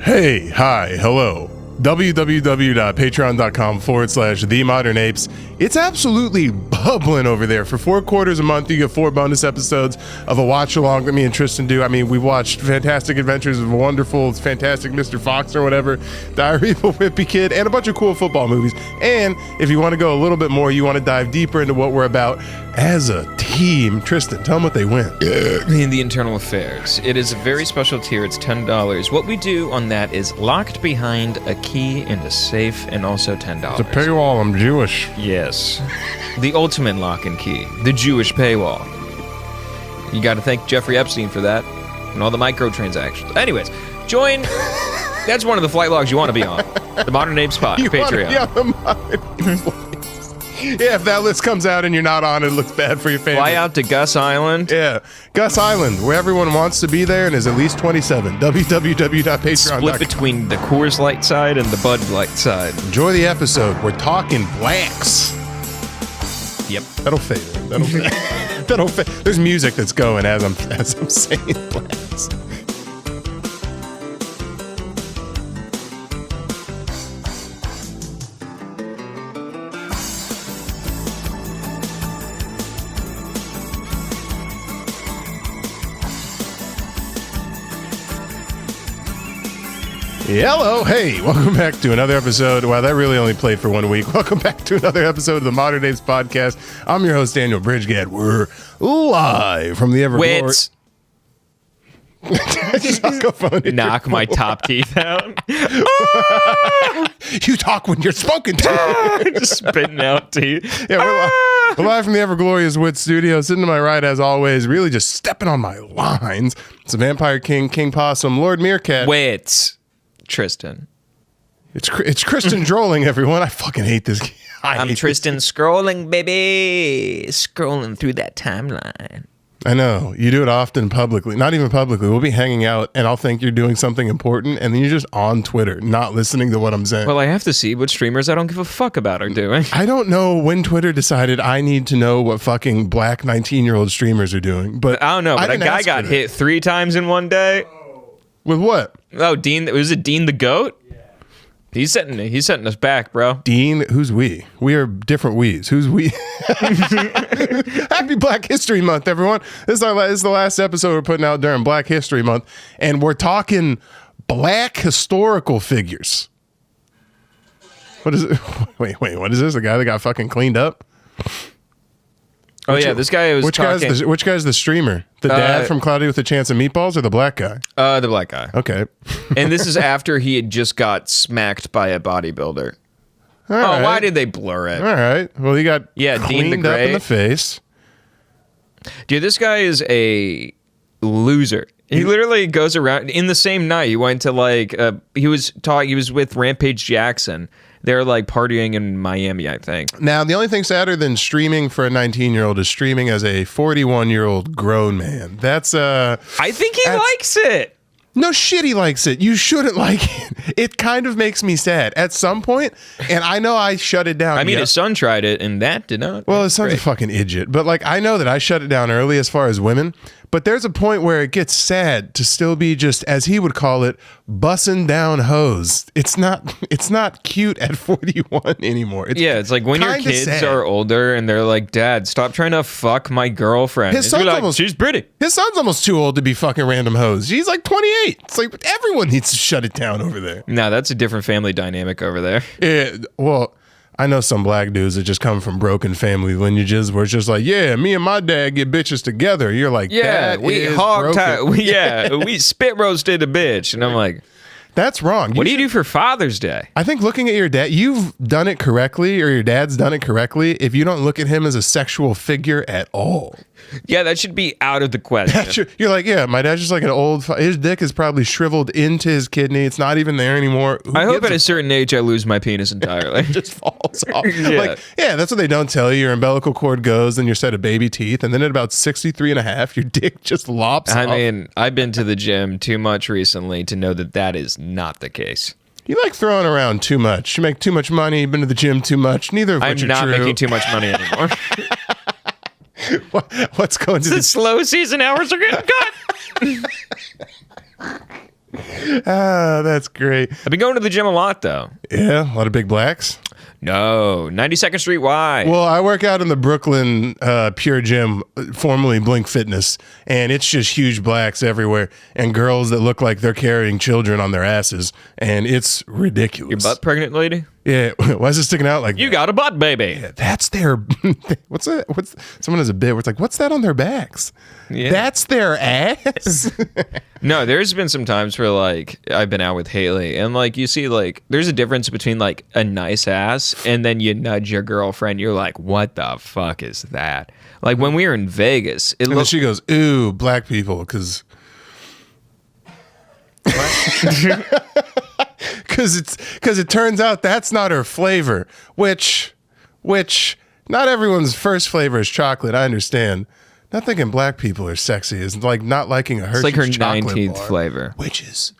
Hey, hi, hello. www.patreon.com/TheModernApes. It's absolutely bubbling over there. For 4 quarters a month, you get 4 bonus episodes of a watch-along that me and Tristan do. I mean, we watched Fantastic Adventures of a Wonderful, Fantastic Mr. Fox or whatever, Diary of a Wimpy Kid, and a bunch of cool football movies. And if you want to go a little bit more, you want to dive deeper into what we're about as a team. Tristan, tell them what they win. In the internal affairs. It is a very special tier. It's $10. What we do on that is locked behind a key in a safe and also $10. It's a paywall. I'm Jewish. Yes. The ultimate lock and key. The Jewish paywall. You got to thank Jeffrey Epstein for that and all the microtransactions. Anyways, join. That's one of the flight logs you want to be on. The Modern Apes Pod, Patreon. Yeah, if that list comes out and you're not on, it looks bad for your family. Fly out to Gus Island. Yeah, Gus Island, where everyone wants to be there and is at least 27. www.patreon.com. Split between the Coors Light side and the Bud Light side. Enjoy the episode. We're talking blacks. Yep. That'll fade. That'll fade. There's music that's going as I'm saying blacks. Hello, hey, welcome back to another episode. Wow, that really only played for 1 week. Welcome back to another episode of the Modern Apes Podcast. I'm your host, Daniel Bridge-Gadd. We're live from the Wits. Knock my top teeth out. You talk when you're spoken to. Just spitting out teeth. Yeah, we're live from the ever-glorious Wit Studio. Sitting to my right, as always, really just stepping on my lines. It's the Vampire King, King Possum, Lord Meerkat. Wits. Tristan. It's Tristan drolling, everyone. I fucking hate this. I'm Tristan scrolling, baby. Scrolling through that timeline. I know. You do it often publicly. Not even publicly. We'll be hanging out, and I'll think you're doing something important, and then you're just on Twitter, not listening to what I'm saying. Well, I have to see what streamers I don't give a fuck about are doing. I don't know when Twitter decided I need to know what fucking black 19-year-old streamers are doing. But I don't know. But a guy got hit 3 times in one day. With what? Oh, Dean. Was it Dean the Goat? Yeah. He's setting us back, bro. Dean, who's we? We are different we's. Who's we? Happy Black History Month, everyone. This is the last episode we're putting out during Black History Month, and we're talking black historical figures. What is it? Wait, what is this? The guy that got fucking cleaned up? Oh, yeah, this guy was talking... Which guy's the streamer? The dad from Cloudy with a Chance of Meatballs or the black guy? The black guy. Okay. And this is after he had just got smacked by a bodybuilder. Right. Why did they blur it? All right. Well, he got cleaned up in the face. Dude, this guy is a loser. He literally goes around... In the same night, he went to, he was with Rampage Jackson. They're partying in Miami, I think. Now, the only thing sadder than streaming for a 19-year-old is streaming as a 41-year-old grown man. That's I think he likes it. No shit, he likes it. You shouldn't like it. It kind of makes me sad at some point, and I know I shut it down. I mean, his son tried it, and that did not. Well, his son's a fucking idiot, but I know that I shut it down early as far as women. But there's a point where it gets sad to still be just, as he would call it, bussin' down hoes. It's not cute at 41 anymore. It's like when your kids are older and they're like, Dad, stop trying to fuck my girlfriend. His son's she's pretty. His son's almost too old to be fucking random hoes. He's like 28. It's like everyone needs to shut it down over there. No, that's a different family dynamic over there. Yeah, well... I know some black dudes that just come from broken family lineages where it's just like, yeah, me and my dad get bitches together. You're like, yeah, we hog tied. We spit roasted a bitch. And I'm like, that's wrong. What do you do for Father's Day? I think looking at your dad, you've done it correctly, or your dad's done it correctly, if you don't look at him as a sexual figure at all. Yeah, that should be out of the question. You're like, yeah, my dad's just like an old... His dick is probably shriveled into his kidney. It's not even there anymore. I hope at a certain age I lose my penis entirely. It just falls off. That's what they don't tell you. Your umbilical cord goes and your set of baby teeth, and then at about 63 and a half, your dick just lops off. I mean, I've been to the gym too much recently to know that is not the case. You like throwing around too much. You make too much money. You've been to the gym too much. Neither of which are true. I'm not making too much money anymore. What's going to the slow season hours are getting cut. That's great. I've been going to the gym a lot, though. Yeah, a lot of big blacks. No, 92nd Street Y. Well, I work out in the Brooklyn Pure Gym, formerly Blink Fitness, and it's just huge blacks everywhere and girls that look like they're carrying children on their asses, and it's ridiculous. Your butt pregnant, lady? Yeah, why is it sticking out like You that? got a butt, baby. Yeah, that's their what's that? Someone has a bit where it's like, what's that on their backs? Yeah. That's their ass. No, there's been some times where like I've been out with Haley and like you see like there's a difference between like a nice ass and then you nudge your girlfriend. You're like, what the fuck is that? Like when we were in Vegas, it And then looked. she goes, ooh, black people, because it turns out that's not her flavor, which not everyone's first flavor is chocolate. I understand. Not thinking black people are sexy is like not liking a Hershey's It's like her chocolate 19th bar, flavor. which is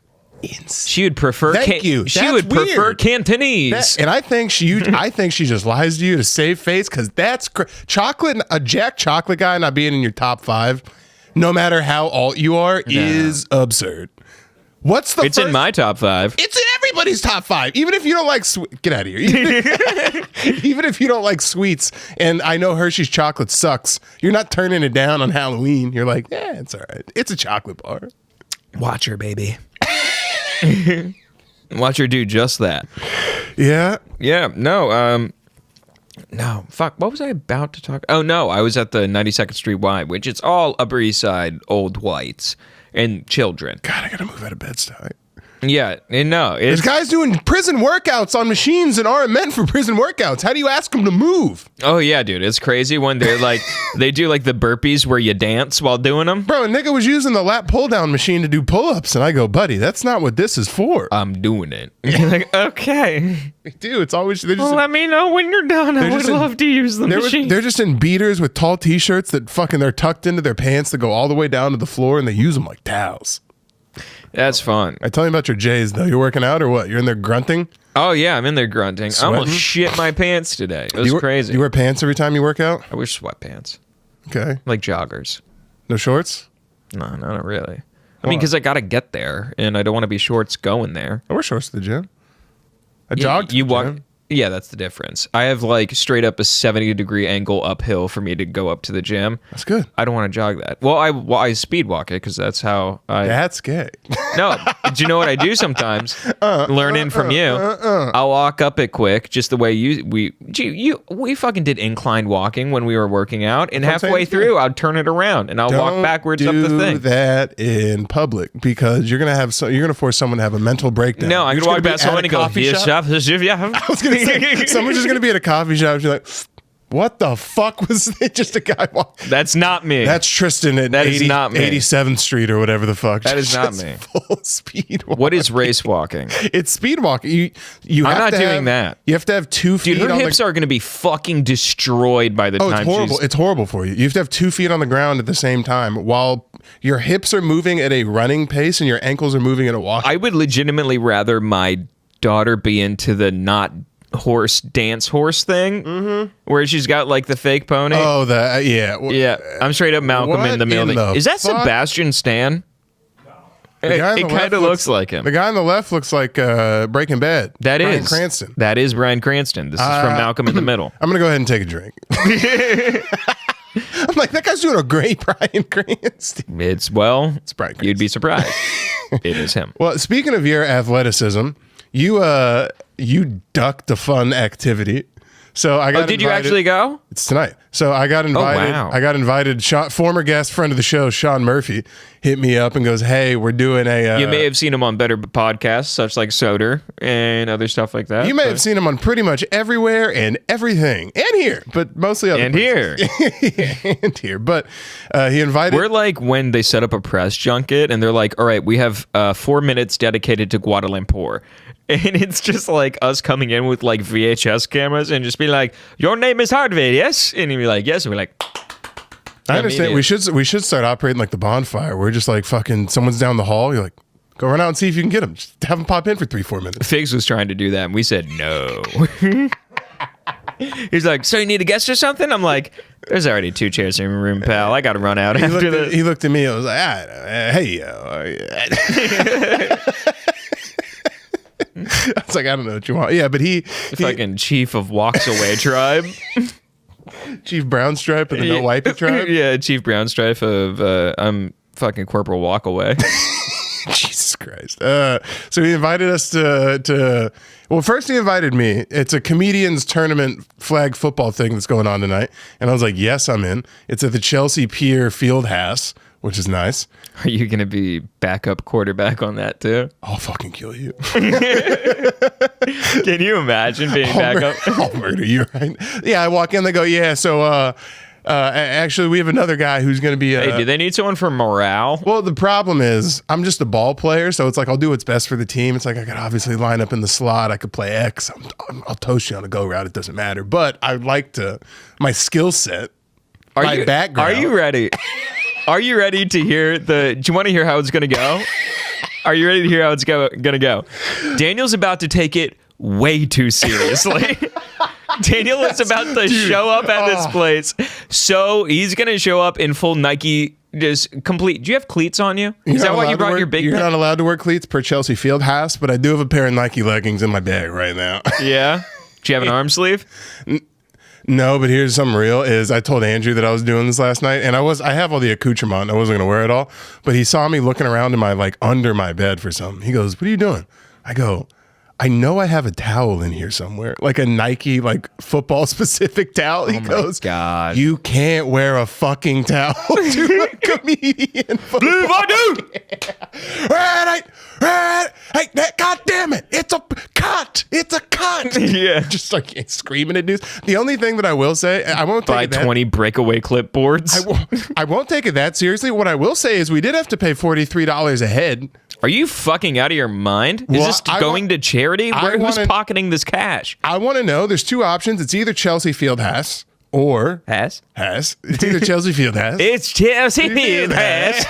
insane. She would prefer. Thank you. She That's would prefer weird. Cantonese. And I think she just lies to you to save face, because that's chocolate. A Jack Chocolate guy not being in your top 5, no matter how alt you are, is absurd. What's the? It's in my top 5. It's in everybody's top 5. Even if you don't like get out of here. Even if you don't like sweets, and I know Hershey's chocolate sucks, you're not turning it down on Halloween. You're like, yeah, it's all right. It's a chocolate bar. Watch her, baby. Watch her do just that. Yeah. Yeah. No. No. Fuck. What was I about to talk? Oh no, I was at the 92nd Street Y, which it's all Upper East Side old whites and children. God, I gotta move out of bed tonight. Yeah. And no, There's it's guys doing prison workouts on machines that aren't meant for prison workouts. How do you ask them to move? oh yeah, dude, it's crazy when they're like they do like the burpees where you dance while doing them. Bro, a nigga was using the lap pull down machine to do pull-ups, and I go, buddy, that's not what this is for. I'm doing it. You're like, okay. Dude, it's always they're just, Well, let me know when you're done. I would just in- love to use the machine. they're just in beaters with tall t-shirts that fucking they're tucked into their pants that go all the way down to the floor, and they use them like towels. That's fun. I tell you about your J's though. You're working out or what? You're in there grunting? Oh yeah, I'm in there grunting. I almost Sweating? shit my pants today. It was You crazy. You wear pants every time you work out? I wish sweatpants, Okay. like joggers. No shorts? No, not really. I mean, because I gotta get there, and I don't want to be shorts going there. I wear shorts to the gym. I jog to You the walk. gym. Yeah, that's the difference. I have like straight up a 70-degree angle uphill for me to go up to the gym. That's good. I don't want to jog that. Well, I speed walk it because that's how I. That's gay. No, do you know what I do sometimes? Learning from you, I'll walk up it quick, just the way we fucking did incline walking when we were working out, and That's what I'm halfway saying, through, I'll turn it around and I'll walk backwards up the Do thing. that in public, because you're gonna force someone to have a mental breakdown. No, I You're could just walk gonna be past at someone a and go, coffee "Yes, shop. chef, yeah." I was gonna say someone's just gonna be at a coffee shop. She's like, what the fuck was it? Just a guy walking. That's not me. That's Tristan at That is not me. 87th Street or whatever the fuck. That is not Just me. Full speed walk. What is race walking? It's speed walking. You I'm have not to doing have, that. You have to have 2 feet Dude, her on hips the are going to be fucking destroyed by the Oh, it's time horrible. she's... It's horrible for you. You have to have 2 feet on the ground at the same time while your hips are moving at a running pace and your ankles are moving at a walking. I would legitimately rather my daughter be into the not dance horse thing, where she's got like the fake pony. Oh, that yeah. Yeah, I'm straight up Malcolm What in the middle. in the Is that fuck? Sebastian Stan? The guy on It the kind left of looks like him. The guy on the left looks like Breaking Bad. That Bryan is Cranston. That is Bryan Cranston. This is from Malcolm in the Middle. I'm gonna go ahead and take a drink. I'm like, that guy's doing a great Bryan Cranston. It's Bryan you'd be surprised. It is him. Well, speaking of your athleticism, you ducked a fun activity. So I got. Oh, did you invited- actually go? It's tonight. So I got invited. wow. I got invited. Former guest friend of the show, Sean Murphy, hit me up and goes, "Hey, we're doing a." You may have seen him on better podcasts, such like Soder and other stuff like that. You may have seen him on pretty much everywhere and everything, and here, but mostly other And places. And here. But he invited. We're like when they set up a press junket and they're like, all right, we have 4 minutes dedicated to Kuala Lumpur. And it's just like us coming in with like VHS cameras and just be like, your name is Hardway, yes? And he'd be like, yes. And we're like, I understand. We should start operating like the bonfire. We're just like fucking. Someone's down the hall. You're like, go run out and see if you can get them. Just have them pop in for 3-4 minutes. Figs was trying to do that and we said no. He's like, so you need a guest or something? I'm like, there's already 2 chairs in the room, pal. I got to run out after this. He looked at me. I was like, hey, I was like, I don't know what you want. Yeah, but he fucking chief of Walks Away tribe. Chief Brown Stripe of the No Wipey tribe. Yeah, Chief Brown Stripe of I'm fucking Corporal Walk Away. Jesus Christ. So he invited us to well, first he invited me. It's a comedians tournament flag football thing that's going on tonight. And I was like, yes, I'm in. It's at the Chelsea Pier Fieldhouse, which is nice. Are you going to be backup quarterback on that too? I'll fucking kill you. Can you imagine being backup? I'll murder you, right? Yeah, I walk in, they go, yeah, so actually, we have another guy who's going to be... hey, do they need someone for morale? Well, the problem is, I'm just a ball player, so it's like, I'll do what's best for the team. It's like, I could obviously line up in the slot. I could play X. I'll toast you on a go route. It doesn't matter. But I'd like to... My skill set, background... Are you ready? Are you ready to hear do you want to hear how it's going to go? Are you ready to hear how it's going to go? Daniel's about to take it way too seriously. Daniel is about to show up at this place. So he's going to show up in full Nike, just complete. Do you have cleats on you? Is that why you brought your big... You're not allowed to wear cleats per Chelsea Fieldhouse, but I do have a pair of Nike leggings in my bag right now. Yeah? Do you have an arm sleeve? No, but here's something real is I told Andrew that I was doing this last night, and I have all the accoutrement. I wasn't going to wear it all, but he saw me looking around in my, under my bed for something. He goes, what are you doing? I go, I know I have a towel in here somewhere, like a Nike, football specific towel. He goes, God, you can't wear a fucking towel to a comedian. Believe I do. Right, God damn it. It's a cut. It's a cut. Yeah. Just screaming at dudes. The only thing that I will say, I won't take buy 20 breakaway clipboards. I won't take it that seriously. What I will say is we did have to pay $43 a head. Are you fucking out of your mind? Is this going to charity? Who's pocketing this cash? I want to know. There's 2 options. It's either Chelsea Fieldhouse or... Has? It's either Chelsea Fieldhouse. It's Chelsea Fieldhouse.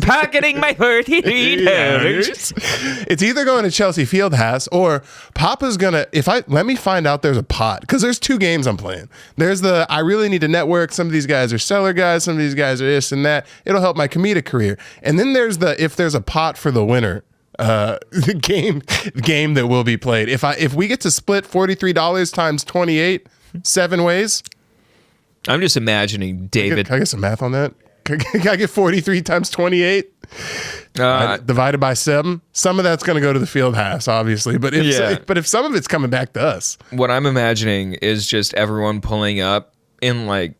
Pocketing my $43. It's either going to Chelsea Fieldhouse or Papa's gonna. Let me find out there's a pot, because there's 2 games I'm playing. There's I really need to network. Some of these guys are seller guys. Some of these guys are this and that. It'll help my comedic career. And then there's if there's a pot for the winner. The game that will be played. If we get to split $43 times 28 7 ways. I'm just imagining David. Can I get some math on that? Can I get 43 times 28 divided by 7? Some of that's going to go to the field house, obviously, but if some of it's coming back to us. What I'm imagining is just everyone pulling up in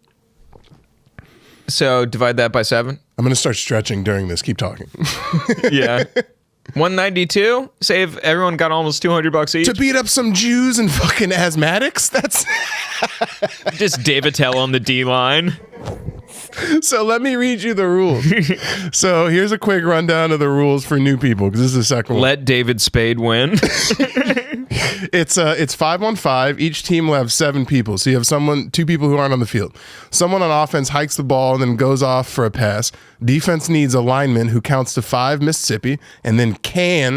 so divide that by 7. I'm going to start stretching during this. Keep talking. Yeah. 192. Say if everyone got almost $200 each to beat up some Jews and fucking asthmatics. That's just David Tell on the D line. So let me read you the rules. So here's a quick rundown of the rules for new people, because this is the second one. Let David Spade win. It's 5-on-5. Each team will have 7 people. So you have 2 people who aren't on the field. Someone on offense hikes the ball and then goes off for a pass. Defense needs a lineman who counts to 5 Mississippi and then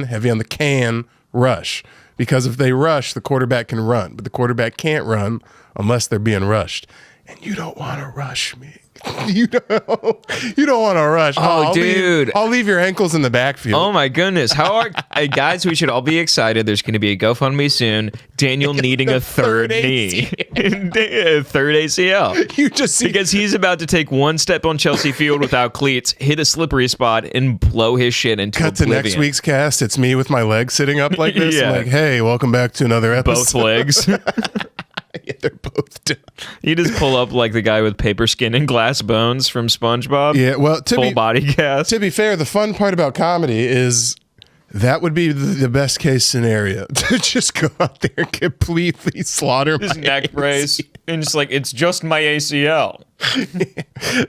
heavy on the can, rush. Because if they rush, the quarterback can run. But the quarterback can't run unless they're being rushed. And you don't want to rush me. You don't want to rush. Dude. I'll leave your ankles in the backfield. Oh, my goodness. How are... guys, we should all be excited. There's going to be a GoFundMe soon. Daniel needing a third knee. A third ACL. You just see... Because he's about to take one step on Chelsea Field without cleats, hit a slippery spot, and blow his shit into Cut oblivion. to next week's cast. It's me with my legs sitting up like this. Yeah. I'm like, hey, welcome back to another episode. Both legs. Yeah, they're both done. You just pull up like the guy with paper skin and glass bones from SpongeBob. Yeah, well, full body cast. To be fair, the fun part about comedy is that would be the best case scenario, to just go out there and completely slaughter His my neck brace, and just it's just my ACL.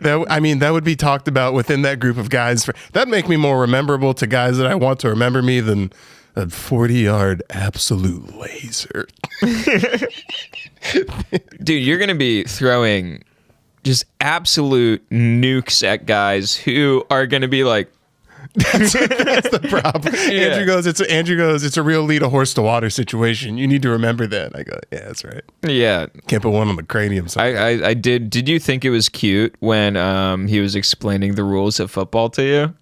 That would be talked about within that group of guys. That'd make me more rememberable to guys that I want to remember me than a 40-yard absolute laser. Dude, you're going to be throwing just absolute nukes at guys who are going to be like, That's the problem. Yeah. Andrew goes, it's a real lead a horse to water situation. You need to remember that. I go, yeah, that's right. Yeah. Can't put one on the cranium. I did. Did you think it was cute when he was explaining the rules of football to you?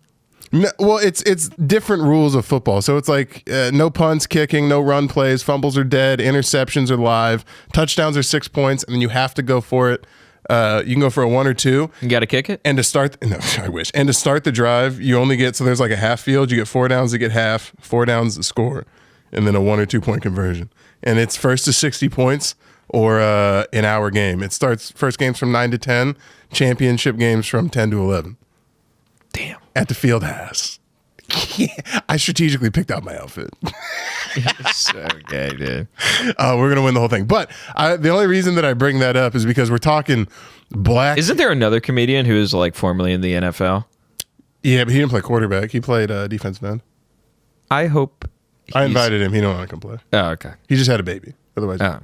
No, well, it's different rules of football. So it's like no punts, kicking, no run plays, fumbles are dead, interceptions are live, touchdowns are 6 points, and then you have to go for it. You can go for a 1 or 2. You got to kick it? And to start, no, I wish. And to start the drive, you only get, so there's like a half field. You get 4 downs to get half, 4 downs to score, and then a 1 or 2 point conversion. And it's first to 60 points or an hour game. It starts, first games from 9 to 10, championship games from 10 to 11. Damn. At the field house. I strategically picked out my outfit. So gay, dude. We're going to win the whole thing. But the only reason that I bring that up is because we're talking black. Isn't there another comedian who is like formerly in the NFL? Yeah, but he didn't play quarterback. He played defensive end. I hope. I invited him. He don't want to come play. Oh, okay. He just had a baby. Otherwise, that'd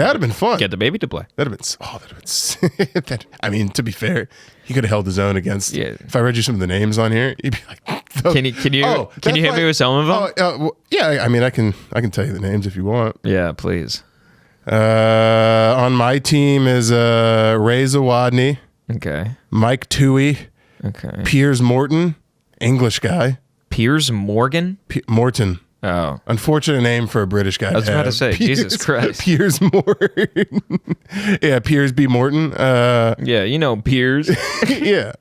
have been fun. Get the baby to play. That'd have been. I mean, to be fair, he could have held his own against. Yeah. If I read you some of the names on here, you'd be like, Can you hit me with some of them? Well, yeah. I mean, I can tell you the names if you want. Yeah, please. On my team is Ray Zawadney. Okay. Mike Toohey. Okay. Piers Morton, English guy. Piers Morgan. Morton. Oh. Unfortunate name for a British guy. I was about to say, Jesus Christ. Piers Morton. Yeah, Piers B. Morton. Yeah, you know Piers. Yeah.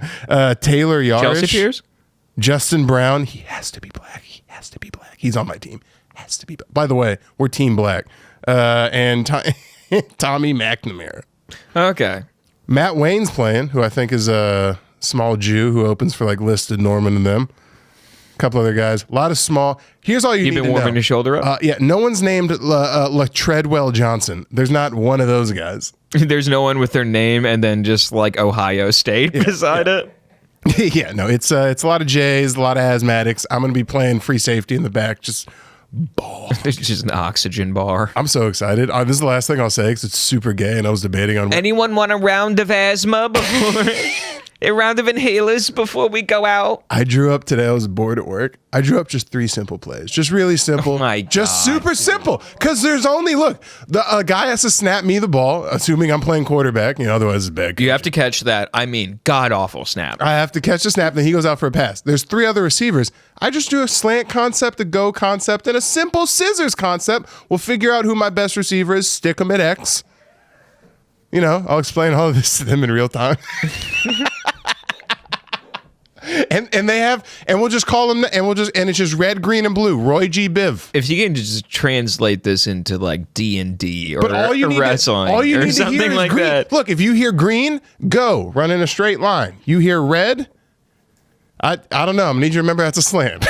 Taylor Yarish. Chelsea Piers? Justin Brown. He has to be black. He's on my team. Has to be. By the way, we're team black. And Tommy McNamara. Okay. Matt Wayne's playing, who I think is a small Jew who opens for like Listed, Norman, and them. A couple other guys. A lot of small. Here's all you need to know. You've been warming your shoulder up? Yeah, no one's named Treadwell Johnson. There's not one of those guys. There's no one with their name and then just like Ohio State beside it? Yeah, no, it's a lot of J's, a lot of asthmatics. I'm going to be playing free safety in the back, just ball. There's just an oxygen bar. I'm so excited. This is the last thing I'll say because it's super gay and I was debating on... Anyone want a round of asthma before... A round of inhalers before we go out? I drew up today. I was bored at work. I drew up just 3 simple plays. Just really simple. Oh my God, just super simple. Because there's only, look, a guy has to snap me the ball, assuming I'm playing quarterback. Otherwise it's bad. You have to catch that, god-awful snap. I have to catch the snap, then he goes out for a pass. There's 3 other receivers. I just drew a slant concept, a go concept, and a simple scissors concept. We'll figure out who my best receiver is, stick them at X. I'll explain all of this to them in real time. And they have, and we'll just call them, and it's just red, green, and blue. Roy G. Biv. If you can just translate this into like D&D or wrestling or something like green. that. Look, if you hear green, go run in a straight line. You hear red, I don't know. I'm gonna need you to remember that's a slant.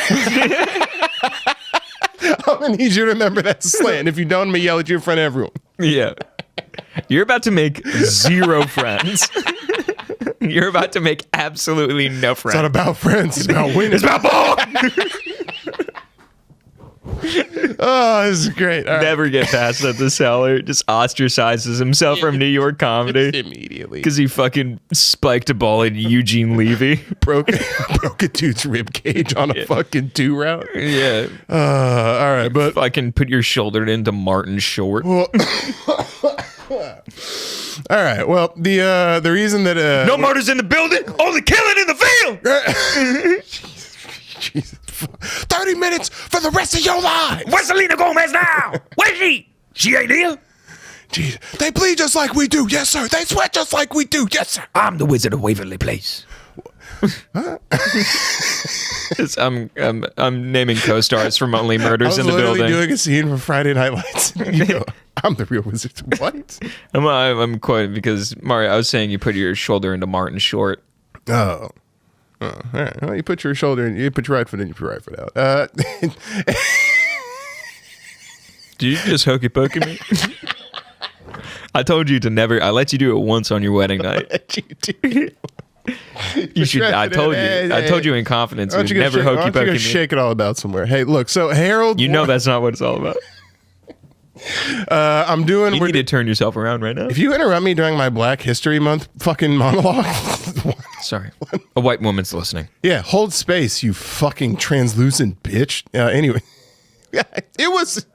I'm gonna need you to remember that's a slant. If you don't, I'm gonna yell at you in front of everyone. Yeah, you're about to make 0 friends. You're about to make absolutely no friends. It's not about friends. It's about winning. It's about ball. Oh, this is great. Never get past that. The seller just ostracizes himself from New York comedy immediately because he fucking spiked a ball at Eugene Levy. broke a dude's rib cage on a fucking 2 route. Yeah. All right, but fucking put your shoulder into Martin Short. Well, all right. Well, the reason that no murders in the building, only killing in the field. Jesus. 30 minutes for the rest of your lives. Where's Selena Gomez now? Where's she? She ain't here. Jeez. They bleed just like we do. Yes, sir. They sweat just like we do. Yes, sir. I'm the Wizard of Waverly Place. Huh? I'm naming co-stars from Only Murders in the Building. I was literally doing a scene from Friday Night Lights. You go, I'm the real wizard. What? I'm quoting because Mario. I was saying you put your shoulder into Martin Short. Oh. All right. Well, you put your shoulder in. You put your right foot in. You put your right foot out. Did you just hokey pokey me? I told you to never. I let you do it once on your wedding night. You should. I told you. I told you in confidence. You never hokey pokey me. Shake it all about somewhere. Hey, look. So Harold. You know that's not what it's all about. I'm doing. You need to turn yourself around right now. If you interrupt me during my Black History Month fucking monologue, Sorry. A white woman's listening. Yeah, hold space, you fucking translucent bitch. Anyway, yeah, it was.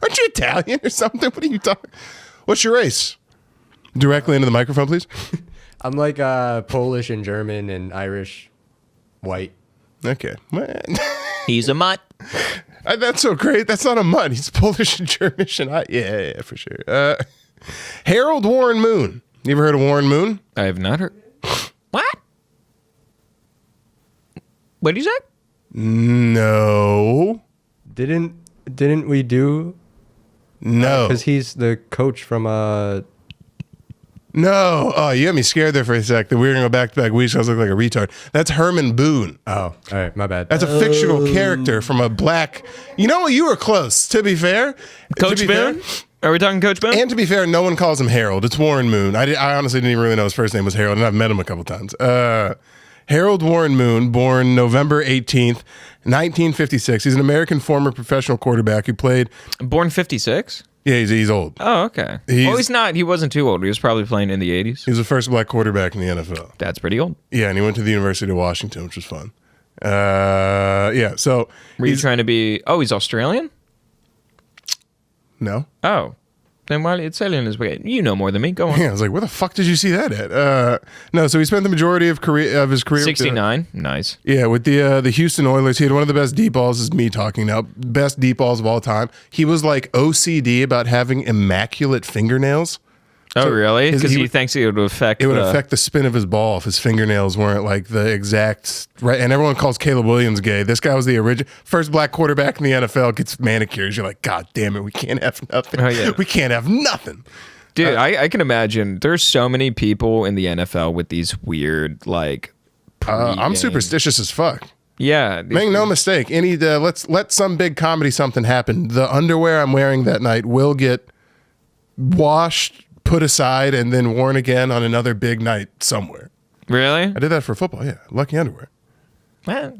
Aren't you Italian or something? What are you talking? What's your race? Directly into the microphone, please. I'm like Polish and German and Irish, white. Okay. He's a mutt. That's so great. That's not a mutt. He's Polish and Germish and yeah, for sure. Harold Warren Moon. You ever heard of Warren Moon? I have not heard. What? What did you say? No. Didn't we do? No. Because he's the coach from No. Oh, you got me scared there for a sec. That we were going to go back-to-back weeks. I was looking like a retard. That's Herman Boone. Oh, all right. My bad. That's a fictional character from a black... You know what? You were close, to be fair. Coach Boone? Are we talking Coach Boone? And to be fair, no one calls him Harold. It's Warren Moon. I honestly didn't even really know his first name was Harold, and I've met him a couple times. Harold Warren Moon, born November 18th, 1956. He's an American former professional quarterback who played... Born 56? Yeah, he's old. Oh, okay. He's not. He wasn't too old. He was probably playing in the 80s. He was the first black quarterback in the NFL. That's pretty old. Yeah, and he went to the University of Washington, which was fun. Yeah, so... Were you trying to be... Oh, he's Australian? No. Oh. Then why Italian is weird. You know more than me. Go on. Yeah, I was like, where the fuck did you see that at? No, so he spent the majority of his career... 69. Nice. Yeah, with the Houston Oilers. He had one of the best deep balls. This is me talking now. Best deep balls of all time. He was like OCD about having immaculate fingernails. Oh, So really? Because he thinks it would affect... It would affect the spin of his ball if his fingernails weren't like the exact right. And everyone calls Caleb Williams gay. This guy was the original first black quarterback in the NFL. Gets manicures. You're like, God damn it, we can't have nothing. Oh, yeah. We can't have nothing. Dude, I can imagine. There's so many people in the NFL with these weird, like... I'm superstitious as fuck. Yeah. Make no mistake. Let's let some big comedy something happen. The underwear I'm wearing that night will get washed, put aside, and then worn again on another big night somewhere. Really? I did that for football. Yeah, lucky underwear. Well,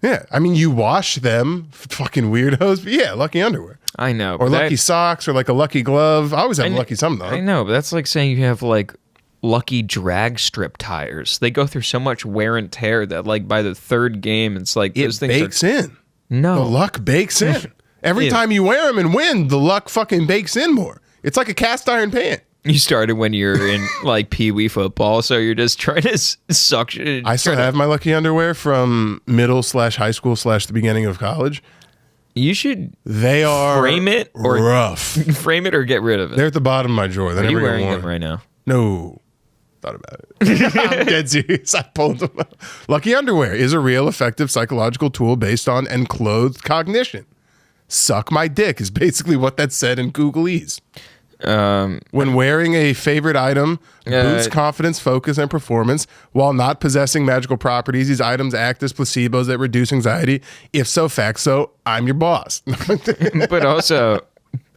Yeah, I mean you wash them, fucking weirdos. But yeah, lucky underwear I know. or lucky socks or like a lucky glove. I always have lucky something though. I know, but that's like saying you have like lucky drag strip tires. They go through so much wear and tear that like by the third game, it's like It those things bakes in. No. The luck bakes in. Every Yeah. time you wear them and win, the luck fucking bakes in more. It's like a cast iron pan. You started when you're in like pee-wee football, so you're just trying to suck. I still have my lucky underwear from middle/high school/ the beginning of college. You should They are frame it or rough. frame it or get rid of it. They're at the bottom of my drawer. They Are you never get wearing worn. them right now? No. Thought about it. I'm dead serious. I pulled them out. Lucky underwear is a real effective psychological tool based on enclothed cognition. Suck my dick is basically what that said in Googleese. When wearing a favorite item boosts confidence, focus, and performance while not possessing magical properties. These items act as placebos that reduce anxiety. If so, fact so, I'm your boss. But also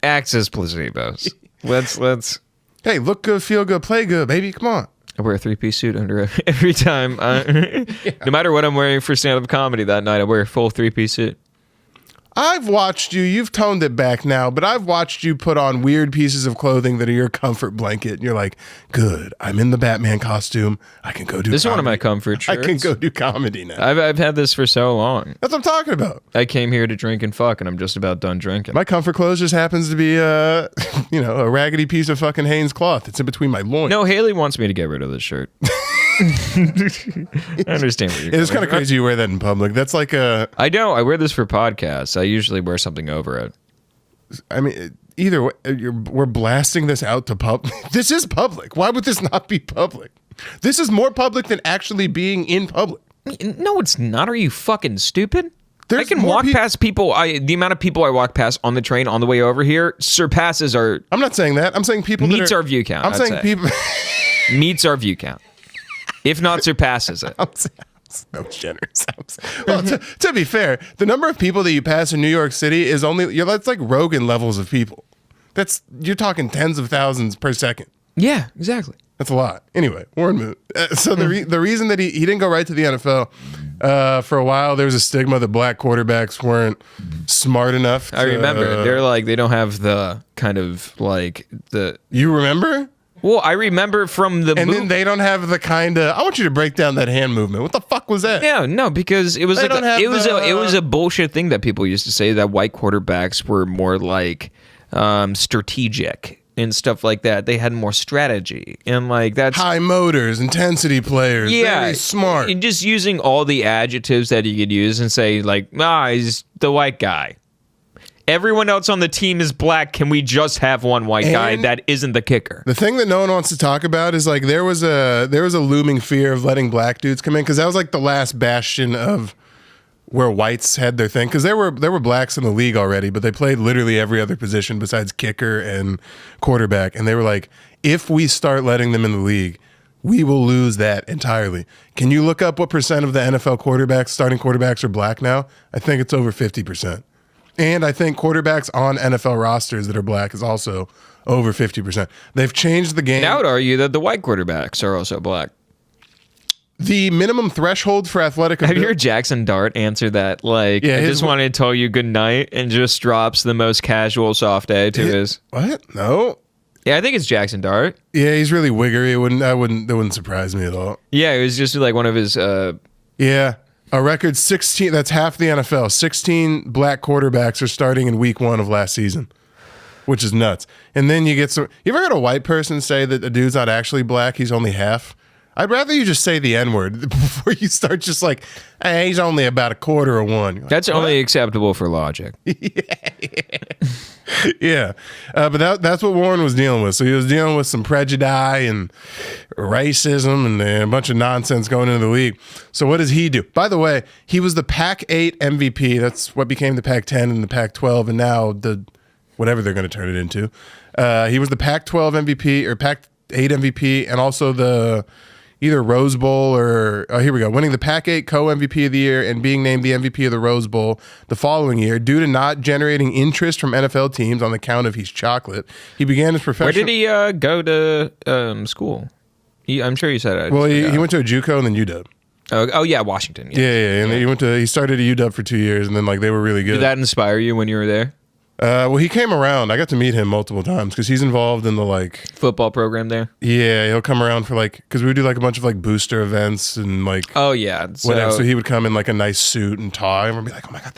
acts as placebos. Let's. Hey, look good, feel good, play good, baby. Come on. I wear a 3-piece suit under every time. No matter what I'm wearing for stand-up comedy that night, I wear a full 3-piece suit. I've watched you. You've toned it back now, but I've watched you put on weird pieces of clothing that are your comfort blanket. And you're like, good. I'm in the Batman costume. I can go do This is comedy. one of my comfort I shirts. can go do comedy now. I've had this for so long. That's what I'm talking about. I came here to drink and fuck, and I'm just about done drinking. My comfort clothes just happens to be, a raggedy piece of fucking Hanes cloth. It's in between my loins. No, Haley wants me to get rid of this shirt. I understand what you're It's kind coming of crazy you wear that in public. That's like a. I don't. I wear this for podcasts. I usually wear something over it. I mean, either way, we're blasting this out to public. This is public. Why would this not be public? This is more public than actually being in public. No, it's not. Are you fucking stupid? There's I can more walk past people. The amount of people I walk past on the train on the way over here surpasses our I'm not saying that. I'm saying people meets that are, our view count. I'm I'd saying say. people. Meets our view count, if not surpasses it. I'm so generous. Well, to be fair, the number of people that you pass in New York City is only that's like Rogan levels of people. You're talking tens of thousands per second. Yeah, exactly. That's a lot. Anyway, Warren Moon. So the reason that he didn't go right to the NFL for a while, there was a stigma that black quarterbacks weren't smart enough. I remember. They're like, they don't have the kind of like the. You remember? Well, I remember from the And then they don't have the kind of, I want you to break down that hand movement. What the fuck was that? Yeah, no, because it was They like don't have it was a bullshit thing that people used to say that white quarterbacks were more like strategic and stuff like that. They had more strategy and like that's High motors, intensity players, very smart. And just using all the adjectives that you could use and say like, he's the white guy. Everyone else on the team is black. Can we just have one white guy that isn't the kicker? The thing that no one wants to talk about is like there was a looming fear of letting black dudes come in because that was like the last bastion of where whites had their thing, because there were blacks in the league already, but they played literally every other position besides kicker and quarterback, and they were like, if we start letting them in the league, we will lose that entirely. Can you look up what percent of the NFL quarterbacks, starting quarterbacks, are black now? I think it's over 50%. And I think quarterbacks on NFL rosters that are black is also over 50%. They've changed the game. And I would argue that the white quarterbacks are also black. The minimum threshold for athletic Have you heard Jackson Dart answer that? Like, I just wanted to tell you good night, and just drops the most casual soft A to his. What? No. Yeah, I think it's Jackson Dart. Yeah, he's really wiggery. That wouldn't surprise me at all. Yeah, it was just like one of his. Yeah, a record 16. That's half the NFL. 16 black quarterbacks are starting in week 1 of last season, which is nuts. And then you get some. You ever heard a white person say that a dude's not actually black? He's only half. I'd rather you just say the N-word before you start just like, hey, he's only about a quarter of one. Like, that's only acceptable for logic. Yeah. But that's what Warren was dealing with. So he was dealing with some prejudice and racism and a bunch of nonsense going into the league. So what does he do? By the way, he was the Pac-8 MVP. That's what became the Pac-10 and the Pac-12, and now the whatever they're going to turn it into. He was the Pac-12 MVP or Pac-8 MVP, and also the either Rose Bowl or, here we go, winning the Pac-8 co-MVP of the year and being named the MVP of the Rose Bowl the following year due to not generating interest from NFL teams on the count of he's chocolate. He began his professional... Where did he go to school? I'm sure you said it. Well, he went to a JUCO and then UW. Oh yeah, Washington. Yeah. And he started at UW for 2 years, and then like they were really good. Did that inspire you when you were there? Well, he came around. I got to meet him multiple times because he's involved in the like football program there. Yeah, he'll come around for like because we would do like a bunch of like booster events and like whatever. So he would come in like a nice suit and tie, and we'd be like, oh my god,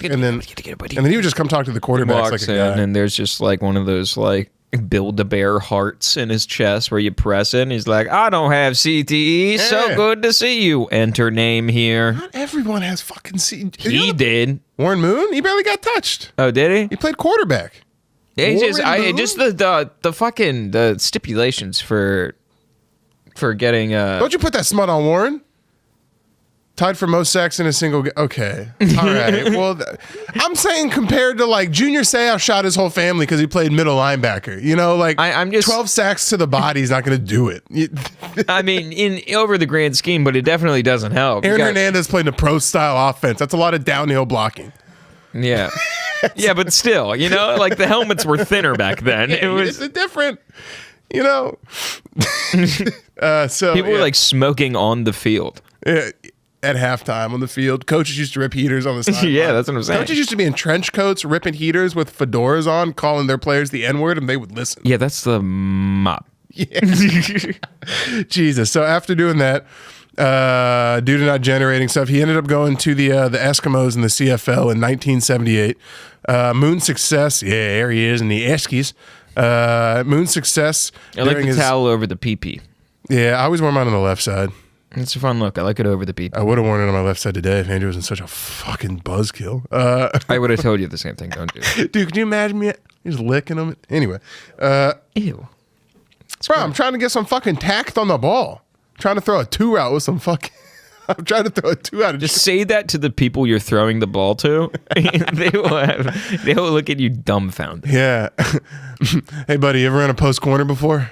and then he would just come talk to the quarterbacks like a guy. And there's just like one of those like Build-A-Bear hearts in his chest where you press it and he's like, I don't have CTE, so good to see you. Enter name here. Not everyone has fucking CTE. He did. Warren Moon, he barely got touched. Oh, did he? He played quarterback. Yeah, just the fucking the stipulations for getting Don't you put that smut on Warren? Tied for most sacks in a single game. Okay. All right. Well, I'm saying compared to like Junior Seau shot his whole family because he played middle linebacker. You know, like I'm just 12 sacks to the body is not going to do it. I mean, in over the grand scheme, but it definitely doesn't help. Aaron Hernandez played in a pro style offense. That's a lot of downhill blocking. Yeah. Yeah, but still, you know, like the helmets were thinner back then. It was different, you know. So people were like smoking on the field. Yeah. At halftime on the field, coaches used to rip heaters on the sideline. Yeah, that's what I'm saying. Coaches used to be in trench coats, ripping heaters with fedoras on, calling their players the N-word, and they would listen. Yeah, that's the mop. Yeah. Jesus. So after doing that, due to not generating stuff, he ended up going to the Eskimos in the CFL in 1978. Moon's success, there he is in the Eskies. Moon's success. I like the towel over the pee-pee. Yeah, I always wear mine on the left side. It's a fun look. I like it over the pee-pee. I would have worn it on my left side today if Andrew wasn't such a fucking buzzkill. I would have told you the same thing. Don't do it. Dude, can you imagine me just licking them? Anyway. Ew. Bro, I'm trying to get some fucking tact on the ball. I'm trying to throw a 2-route with some fucking... I'm trying to throw a 2-out. Just say that to the people you're throwing the ball to. They will look at you dumbfounded. Yeah. Hey, buddy, you ever ran a post corner before?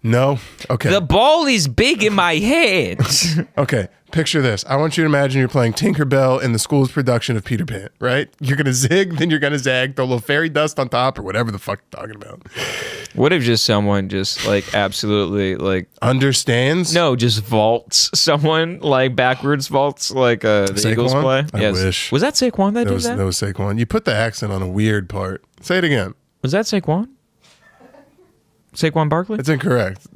No? Okay. The ball is big in my head. Okay, picture this. I want you to imagine you're playing Tinkerbell in the school's production of Peter Pan, right? You're going to zig, then you're going to zag, throw a little fairy dust on top or whatever the fuck you're talking about. What if just someone just like absolutely like... Understands? No, just vaults someone, like backwards vaults like the Saquon? Eagles play? I wish. Was that Saquon that did that? That was Saquon. You put the accent on a weird part. Say it again. Was that Saquon? Saquon Barkley? That's incorrect.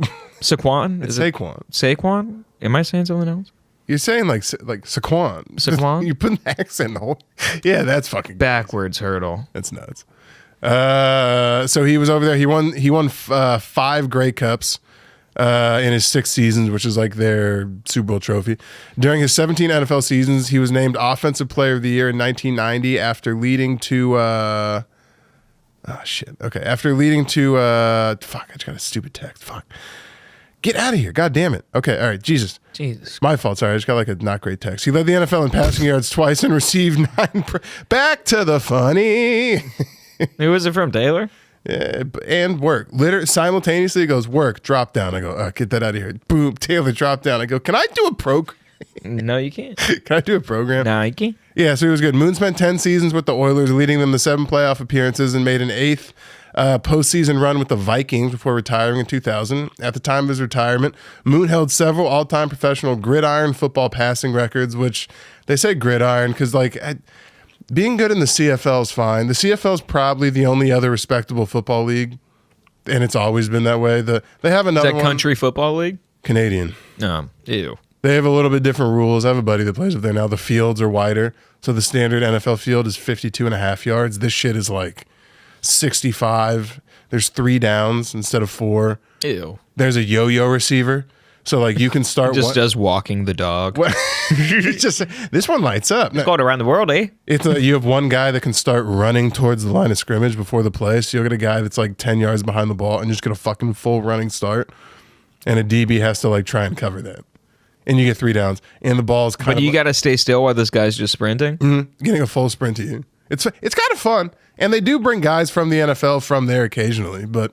Saquon? It's Is it Saquon. Saquon? Am I saying something else? You're saying like Saquon. Saquon? You put an accent in the whole. Yeah, that's fucking Backwards hurdle. That's nuts. So he was over there. He won 5 Grey Cups in his 6 seasons, which is like their Super Bowl trophy. During his 17 NFL seasons, he was named Offensive Player of the Year in 1990 after leading to. After leading to. Fuck! I just got a stupid text. Fuck. Get out of here. God damn it. Okay. All right. Jesus. My fault. Sorry. I just got like a not great text. He led the NFL in passing yards twice and received 9. Back to the funny. Who was it from, Taylor? Yeah, and work. Literally, simultaneously, he goes, work, drop down. I go, oh, get that out of here. Boom. Taylor, drop down. I go, can I do a program? No, you can't. Can I do a program? No, you can't. Yeah, so he was good. Moon spent 10 seasons with the Oilers, leading them to 7 playoff appearances and made an 8th postseason run with the Vikings before retiring in 2000. At the time of his retirement, Moon held several all-time professional gridiron football passing records, which they say gridiron because, like, being good in the CFL is fine. The CFL is probably the only other respectable football league, and it's always been that way. They have another Is that country football league? Canadian. Ew. They have a little bit different rules. I have a buddy that plays up there now. The fields are wider. So the standard NFL field is 52.5 yards. This shit is like 65. There's 3 downs instead of 4. Ew. There's a yo-yo receiver. So like you can start Just walking the dog. It's just this one lights up. Going around the world, eh? You have one guy that can start running towards the line of scrimmage before the play. So you'll get a guy that's like 10 yards behind the ball and just get a fucking full running start. And a DB has to like try and cover that. And you get 3 downs. And the ball's kind of... But you got to stay still while this guy's just sprinting? Mm-hmm, getting a full sprint to you. It's kind of fun. And they do bring guys from the NFL from there occasionally, but...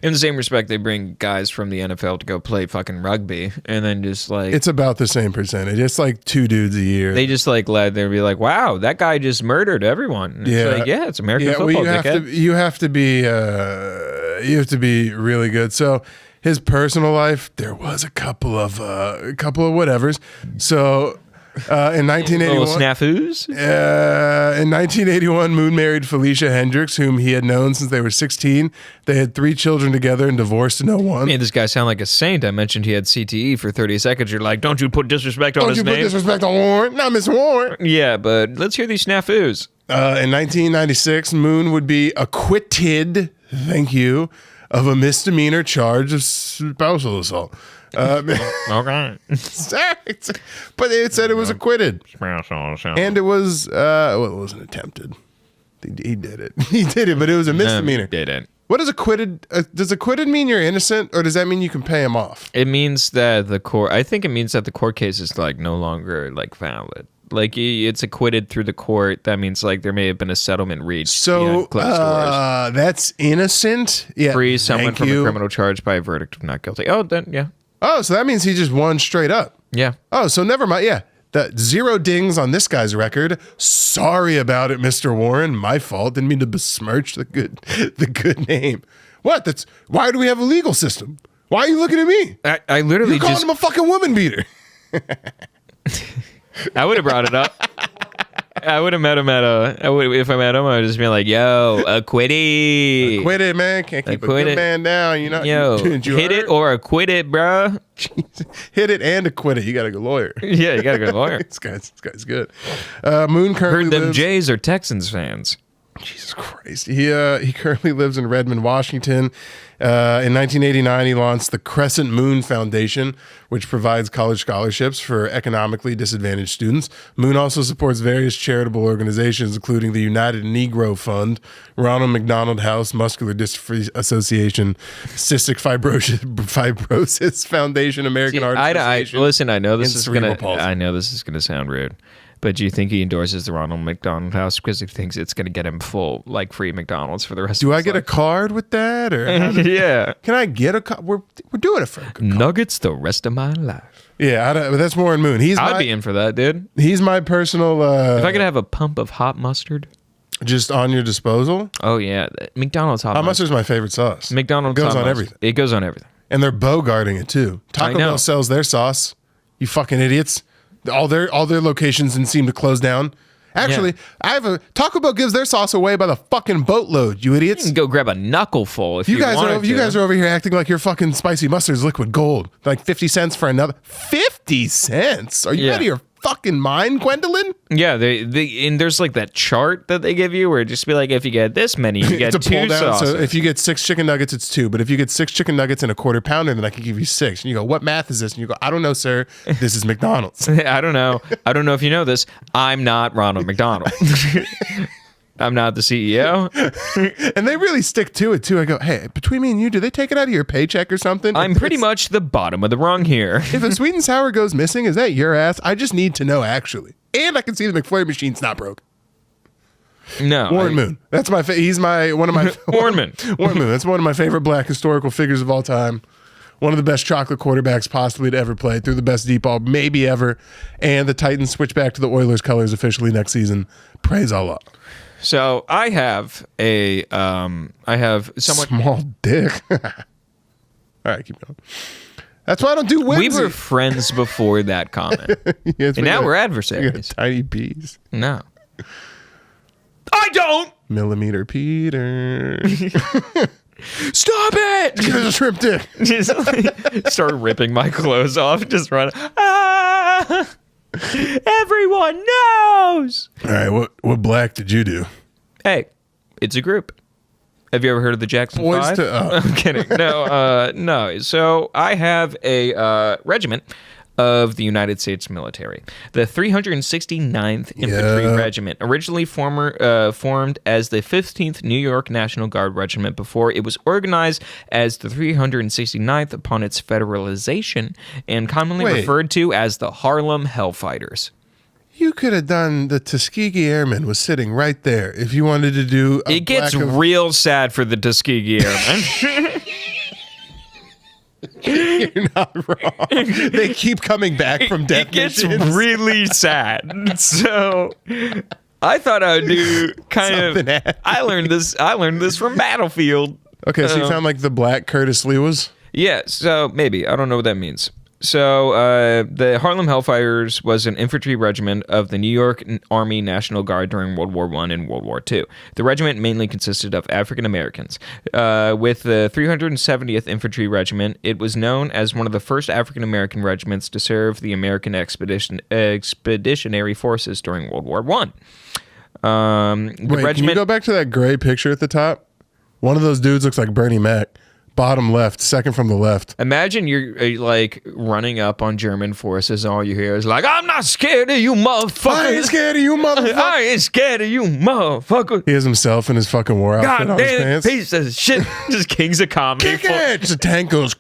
In the same respect, they bring guys from the NFL to go play fucking rugby, and then just like... It's about the same percentage. It's like 2 dudes a year. They just like they'll be like, wow, that guy just murdered everyone. And it's like, it's American football, dickhead. You have to be really good. So... His personal life, there was a couple of whatevers. So, in 1981, little snafus. In 1981, Moon married Felicia Hendricks, whom he had known since they were 16. They had 3 children together and divorced in 01. Man, this guy sound like a saint. I mentioned he had CTE for 30 seconds. You're like, don't you put disrespect on his name? Don't you put disrespect on Warren? Not Miss Warren. Yeah, but let's hear these snafus. In 1996, Moon would be acquitted. Thank you. Of a misdemeanor charge of spousal assault. Okay. But it said it was acquitted. And it was, it wasn't attempted. He did it. He did it, but it was a misdemeanor. Didn't. What is acquitted? Does acquitted mean you're innocent, or does that mean you can pay him off? It means that the court, I think it means that the court case is like no longer like valid. Like it's acquitted through the court. That means like there may have been a settlement reached. So that's innocent. Yeah, free someone from a criminal charge by a verdict of not guilty. Oh, then yeah. Oh, so that means he just won straight up. Yeah. Oh, so never mind. Yeah, the 0 dings on this guy's record. Sorry about it, Mr. Warren. My fault. Didn't mean to besmirch the good name. What? Why do we have a legal system? Why are you looking at me? I literally you called him a fucking woman beater. I would have brought it up. I would have met him if I met him, I would just be like, yo, acquitted. Acquitted, man. Can't keep a good man down. You know, yo, hit it or acquit it, bro. Hit it and acquit it. You got a good lawyer. Yeah, you got a good lawyer. This guy's good. Moon currently heard them Jays are Texans fans. Jesus Christ. He currently lives in Redmond, Washington. In 1989, he launched the Crescent Moon Foundation, which provides college scholarships for economically disadvantaged students. Moon also supports various charitable organizations, including the United Negro Fund, Ronald McDonald House, Muscular Dystrophy Association, Cystic Fibrosis Foundation, American Heart Association. Listen, I know this is gonna sound rude. But do you think he endorses the Ronald McDonald House because he thinks it's going to get him full, like, free McDonald's for the rest of his life? Do I get a card with that? Or yeah. Can I get a card? We're doing it for a good Nuggets the rest of my life. Yeah, that's Warren Moon. I'd be in for that, dude. He's my personal... if I could have a pump of hot mustard. Just on your disposal? Oh, yeah. McDonald's hot mustard is my favorite sauce. McDonald's goes on everything. It goes on everything. And they're bogarting it, too. Taco Bell sells their sauce. You fucking idiots. All their locations didn't seem to close down Actually, I have a Taco Bell gives their sauce away by the fucking boatload. You You idiots. can go grab a knuckleful if you, You guys wanted to. you guys are over here acting like your fucking spicy mustard's liquid gold. Like 50 cents for another 50 cents. Are you Yeah. out of your fucking mind, Gwendolyn? Yeah, they and there's like that chart that they give you where it just be like, if you get this many, you get It's a pull 2 down. sauces. So if you get 6 chicken nuggets, it's 2. But if you get 6 chicken nuggets and a quarter pounder, then I can give you 6. And you go, what math is this? And you go, I don't know, sir. This is McDonald's. I don't know. I don't know if you know this. I'm not Ronald McDonald. I'm not the CEO. And they really stick to it too. I go, hey, between me and you, do they take it out of your paycheck or something? I'm pretty much the bottom of the rung here. If a sweet and sour goes missing, is that your ass? I just need to know actually. And I can see the McFlurry machine's not broke. No. Warren Moon. That's my. He's one of my. Warren Moon. Warren Moon. That's one of my favorite black historical figures of all time. One of the best chocolate quarterbacks possibly to ever play. Threw the best deep ball maybe ever. And the Titans switch back to the Oilers colors officially next season. Praise Allah. So I have someone. Small dick. All right, keep going. That's why I don't do We whimsy. were friends before that comment, Yes, and now we're we got adversaries. tiny peas. No, I don't. Millimeter Peter. Stop it! There's a shrimp dick. Just start ripping my clothes off. Just run. Ah! Everyone knows. All right, what black did you do? Hey, it's a group. Have you ever heard of the Jackson Boys Five? to- oh. I'm kidding. No, no. So I have a regiment of the United States military, the 369th Infantry Yeah. Regiment, originally formed as the 15th New York National Guard Regiment before it was organized as the 369th upon its federalization and commonly Wait. referred to as the Harlem Hellfighters. You could have done the Tuskegee Airmen was sitting right there if you wanted to do a It gets black of- real sad for the Tuskegee Airmen. You're not wrong. They keep coming back from death It gets missions. really sad. So I thought I would do Something happened. I learned this from Battlefield. Okay, so you found like the black Curtis Lee was? Yeah, so maybe. I don't know what that means. So the Harlem Hellfighters was an infantry regiment of the New York Army National Guard during World War I and World War II. The regiment mainly consisted of African Americans. With the 370th Infantry Regiment, it was known as one of the first African American regiments to serve the American Expeditionary Forces during World War I. Wait, can you go back to that gray picture at the top? One of those dudes looks like Bernie Mac. Bottom left, second from the left. Imagine you're like running up on German forces, and all you hear is like, "I'm not scared of you, motherfucker. I ain't scared of you, motherfucker. I ain't scared of you, motherfucker. He has himself in his fucking war outfit God on his damn pants. piece of shit." Just kings of comedy. Kick it! The tank goes.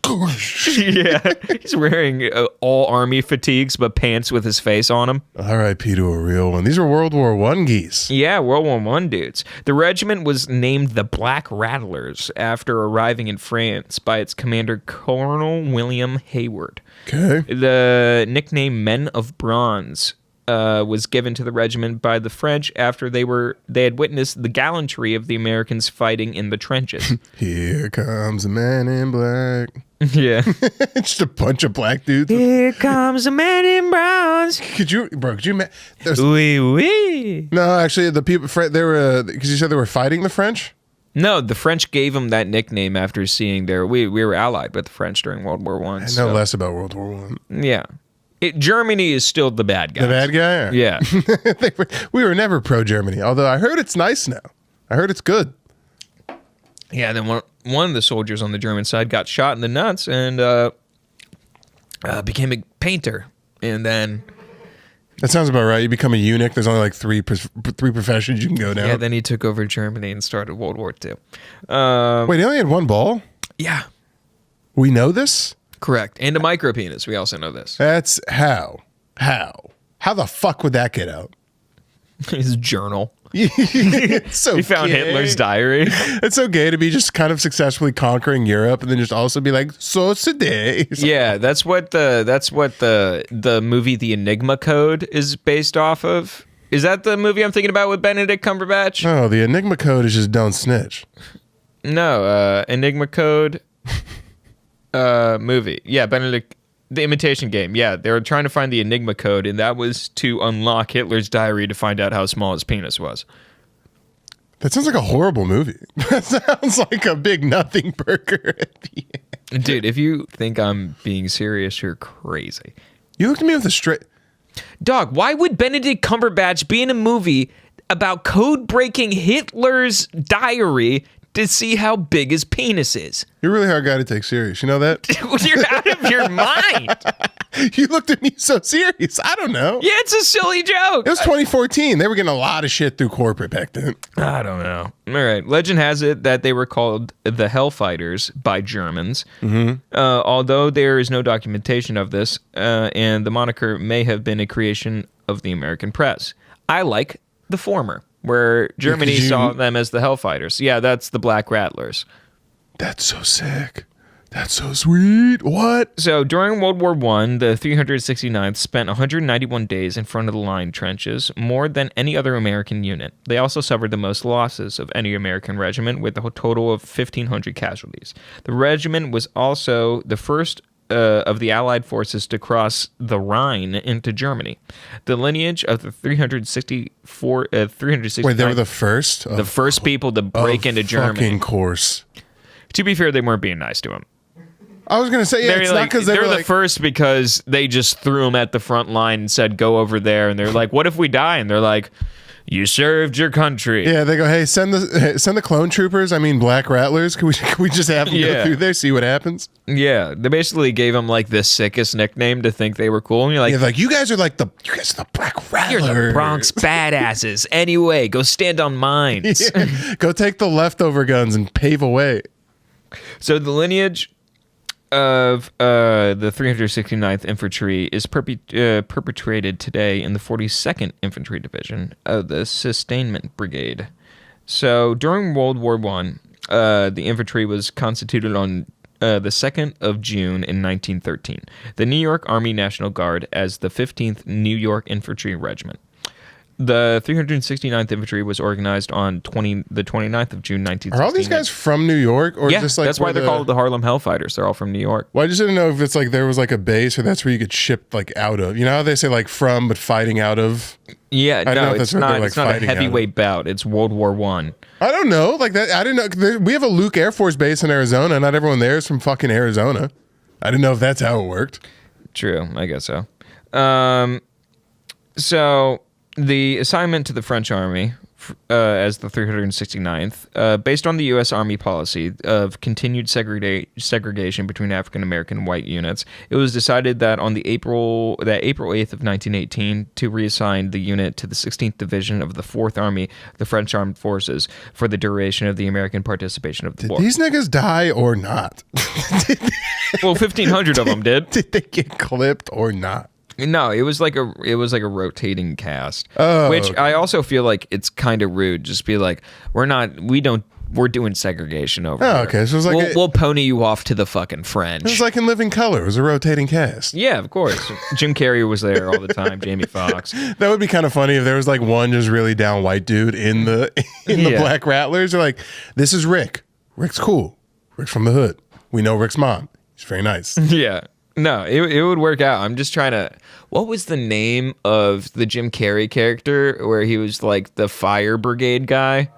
Yeah, he's wearing all army fatigues, but pants with his face on them. R.I.P. to a real one. These are World War I geese. Yeah, World War I dudes. The regiment was named the Black Rattlers after arriving in France by its commander, Colonel William Hayward. Okay. The nickname Men of Bronze was given to the regiment by the French after they had witnessed the gallantry of the Americans fighting in the trenches. Here comes a man in black. Yeah. Just a bunch of black dudes. Here comes a man in bronze. Could you there's, Oui, oui. no, actually, the people, they were, because you said they were fighting the French? No, the French gave them that nickname after seeing we were allied with the French during World War I. I know less about World War I. Yeah. Germany is still the bad guy. The bad guy? Yeah. We were never pro-Germany, although I heard it's nice now. I heard it's good. Yeah, then one of the soldiers on the German side got shot in the nuts and became a painter. And then... That sounds about right. You become a eunuch. There's only like three professions you can go down. Yeah, then he took over Germany and started World War II. Wait, he only had one ball? Yeah, We know this? correct. And a micro penis. We also know this. That's how? How the fuck would that get out? His journal. It's so He found gay. Hitler's diary. It's so gay to be just kind of successfully conquering Europe and then just also be like, so today. Yeah, that's what the movie The Enigma Code is based off of. Is that the movie I'm thinking about with Benedict Cumberbatch? No, the Enigma code is just don't snitch. No, Enigma Code movie. Yeah, Benedict The Imitation Game. Yeah, they were trying to find the Enigma code, and that was to unlock Hitler's diary to find out how small his penis was. That sounds like a horrible movie. That sounds like a big nothing burger at the end. Dude, if you think I'm being serious, you're crazy. You looked at me with a straight... Dog, why would Benedict Cumberbatch be in a movie about code-breaking Hitler's diary to see how big his penis is? You're a really hard guy to take serious. You know that? You're out of your mind. You looked at me so serious. I don't know. Yeah, it's a silly joke. It was 2014. They were getting a lot of shit through corporate back then. I don't know. All right. Legend has it that they were called the Hellfighters by Germans. Although there is no documentation of this, and the moniker may have been a creation of the American press. I like the former, where Germany saw them as the Hellfighters. Yeah, that's the Black Rattlers. That's so sick. That's so sweet. What? So during World War I, the 369th spent 191 days in front of the line trenches, more than any other American unit. They also suffered the most losses of any American regiment, with a total of 1,500 casualties. The regiment was also the first of the Allied forces to cross the Rhine into Germany. The lineage of the 369th... Wait, they were the first? The first people to break into Germany. Fucking course. To be fair, they weren't being nice to him. I was going to say, yeah, it's not because they're the first because they just threw him at the front line and said, go over there. And they're like, what if we die? And they're like, you served your country. Yeah, they go, hey, send the clone troopers, Black Rattlers. Can we just have them go through there, see what happens? Yeah, they basically gave them like the sickest nickname to think they were cool. And you're like, you guys are the Black Rattlers. You're the Bronx badasses. Anyway, go stand on mines. Yeah, go take the leftover guns and pave a way. So the lineage of the 369th Infantry is perpetrated today in the 42nd Infantry Division of the Sustainment Brigade. So during World War I, the infantry was constituted on the 2nd of June in 1913. The New York Army National Guard as the 15th New York Infantry Regiment. The 369th Infantry was organized on the 29th of June, 1916. Are all these guys from New York? Or yeah, just like that's why they're called the Harlem Hellfighters. They're all from New York. Well, I just didn't know if it's like there was like a base or that's where you could ship like out of. You know how they say like from but fighting out of? Yeah, no, it's not a heavyweight bout. It's World War I. I don't know. Like that, I didn't know. We have a Luke Air Force Base in Arizona. Not everyone there is from fucking Arizona. I didn't know if that's how it worked. True, I guess so. So the assignment to the French Army as the 369th, based on the U.S. Army policy of continued segregation between African American and white units, it was decided that on April 8th of 1918 to reassign the unit to the 16th Division of the 4th Army, the French Armed Forces, for the duration of the American participation of the war. Did these niggas die or not? Well, 1,500 of them did. Did they get clipped or not? No, it was like a rotating cast. Oh, which okay. I also feel like it's kind of rude. Just be like, we're doing segregation over here. Okay, so it was like we'll pony you off to the fucking French. It was like in Living Color. It was a rotating cast. Yeah, of course. Jim Carrey was there all the time. Jamie Foxx. That would be kind of funny if there was like one just really down white dude in the Black Rattlers. They're like, this is Rick. Rick's cool. Rick's from the hood. We know Rick's mom. She's very nice. Yeah. No, it would work out. I'm just trying to... What was the name of the Jim Carrey character where he was like the fire brigade guy?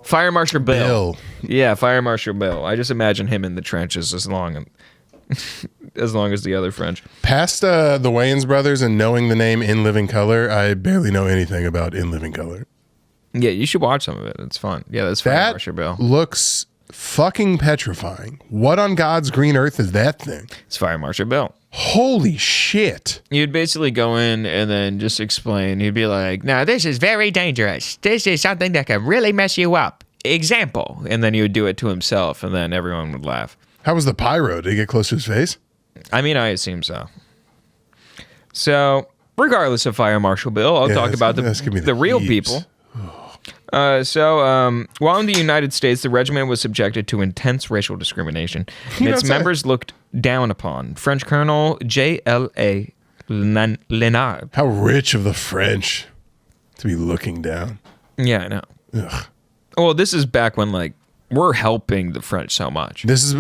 Fire Marshal Bill. Yeah, Fire Marshal Bill. I just imagine him in the trenches as long as the other French. Past the Wayans brothers and knowing the name In Living Color, I barely know anything about In Living Color. Yeah, you should watch some of it. It's fun. Yeah, that's Fire Marshal Bill. Looks fucking petrifying. What on God's green earth is that thing? It's Fire Marshal Bill. Holy shit. You'd basically go in and then just explain. You'd be like, "Now this is very dangerous. This is something that can really mess you up. Example." And then he would do it to himself, and then everyone would laugh. How was the pyro? Did he get close to his face? I mean, I assume so. So, regardless of Fire Marshal Bill, I'll talk about the real people. While in the United States, the regiment was subjected to intense racial discrimination, and its members looked down upon. French Colonel J.L.A. Lenard. How rich of the French to be looking down. Yeah, I know. Ugh. Well, this is back when, like, we're helping the French so much. This is,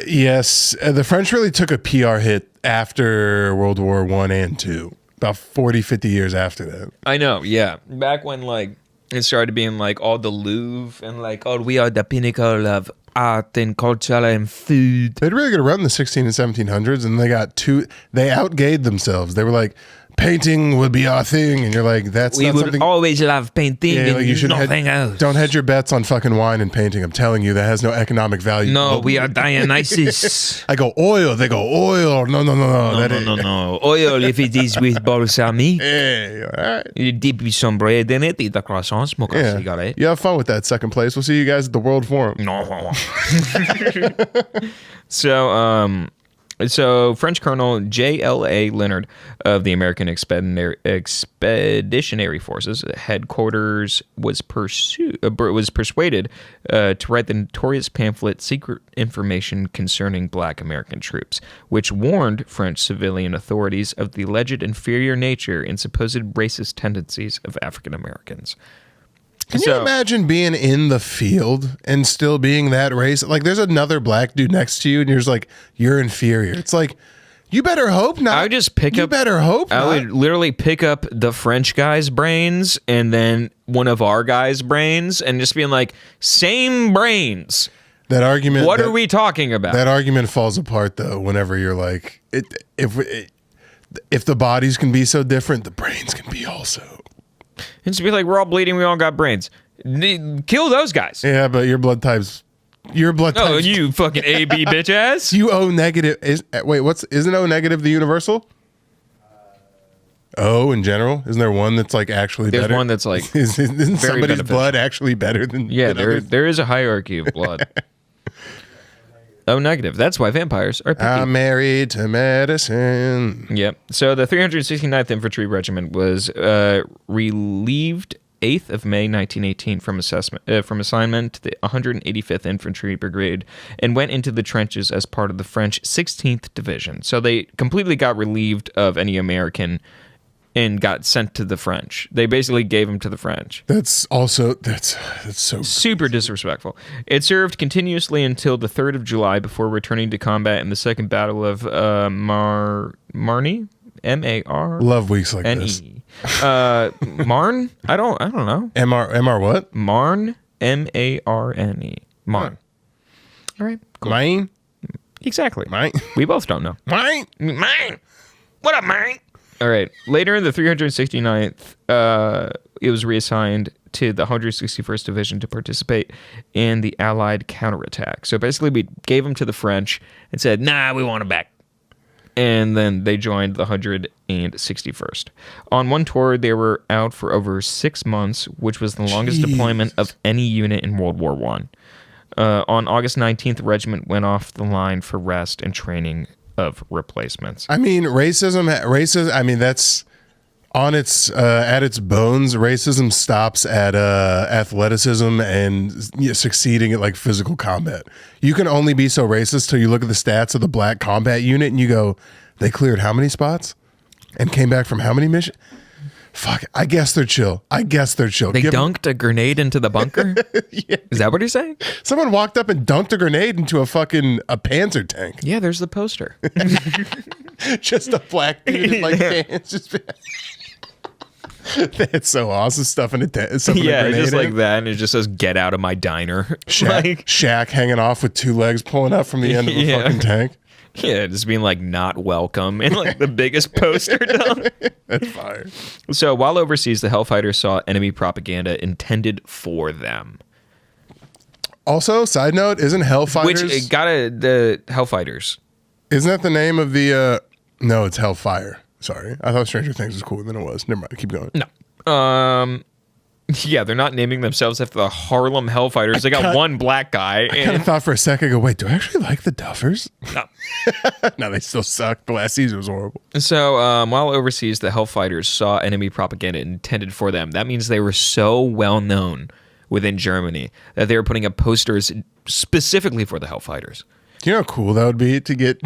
yes, the French really took a PR hit after World War I and II, about 40, 50 years after that. I know, yeah. Back when, like, it started being, like, all the Louvre and, like, oh, we are the pinnacle of art and culture and food. They'd really get around the 16 and 1700s, and they outgayed themselves. They were like, painting would be our thing, and you're like, that's we not would something. always love painting and you should nothing else. Don't hedge your bets on fucking wine and painting. I'm telling you, that has no economic value. No, we are Dionysus. I go oil. They go oil. No. No. Oil, if it is with balsamic. Hey, all right. You dip some bread in it, eat a croissant, smoke a Yeah. cigarette. You have fun with that second place. We'll see you guys at the World Forum. No. So French Colonel J.L.A. Leonard of the American Expeditionary Forces headquarters was persuaded to write the notorious pamphlet Secret Information Concerning Black American Troops, which warned French civilian authorities of the alleged inferior nature and supposed racist tendencies of African Americans. Can you imagine being in the field and still being that race? Like, there's another black dude next to you, and you're just like, you're inferior. It's like, you better hope not. I would just pick up. You better hope not. I would literally pick up the French guy's brains and then one of our guys' brains and just being like, same brains. That argument. What are we talking about? That argument falls apart, though, whenever you're like, if the bodies can be so different, the brains can be also. And just be like, we're all bleeding, we all got brains. Kill those guys. Yeah, but your blood type's. Oh, you fucking AB bitch ass. You O negative. Isn't O negative the universal? O in general? Isn't there one that's like actually There's better? one that's like Isn't somebody's beneficial. blood actually better than others? there is a hierarchy of blood. O negative. That's why vampires are picky. I'm married to medicine. Yep. So the 369th Infantry Regiment was relieved 8th of May 1918 from assignment to the 185th Infantry Brigade and went into the trenches as part of the French 16th Division. So they completely got relieved of any American and got sent to the French. They basically gave them to the French. That's so Super disrespectful. It served continuously until the 3rd of July before returning to combat in the Second Battle of Marne, M-A-R. love weeks like N-E. this. Marne? I don't know. MR what? Marne, M-A-R-N-E. Marne. All right. Cool. Mine? Exactly. Mine? We both don't know. Mine? Mine. What up, mine? All right. Later in the 369th, it was reassigned to the 161st Division to participate in the Allied counterattack. So basically, we gave them to the French and said, nah, we want them back. And then they joined the 161st. On one tour, they were out for over 6 months, which was the longest deployment of any unit in World War I. On August 19th, the regiment went off the line for rest and training of replacements. I mean, racism. I mean, that's on its at its bones. Racism stops at athleticism and succeeding at like physical combat. You can only be so racist till you look at the stats of the black combat unit and you go, they cleared how many spots and came back from how many missions? Fuck, I guess they're chill. They dunked a grenade into the bunker? Yeah. Is that what you're saying? Someone walked up and dunked a grenade into a Panzer tank. Yeah, there's the poster. Just a black dude in like pants. Just that's so awesome. Stuff in a grenade. Just like that, and it just says, get out of my diner. Shaq hanging off with two legs pulling up from the end of the fucking tank. Yeah, just being like not welcome and like the biggest poster down. That's fire. So while overseas, the Hellfighters saw enemy propaganda intended for them. Also, side note, isn't Hellfighters... Which the Hellfighters. Isn't that the name of the... No, it's Hellfire. Sorry. I thought Stranger Things was cooler than it was. Never mind. Keep going. No. Yeah, they're not naming themselves after the Harlem Hellfighters. They got one black guy. I kind of thought for a second, I go, wait, do I actually like the Duffers? No. No, they still suck. The last season was horrible. So while overseas, the Hellfighters saw enemy propaganda intended for them. That means they were so well known within Germany that they were putting up posters specifically for the Hellfighters. Do you know how cool that would be to get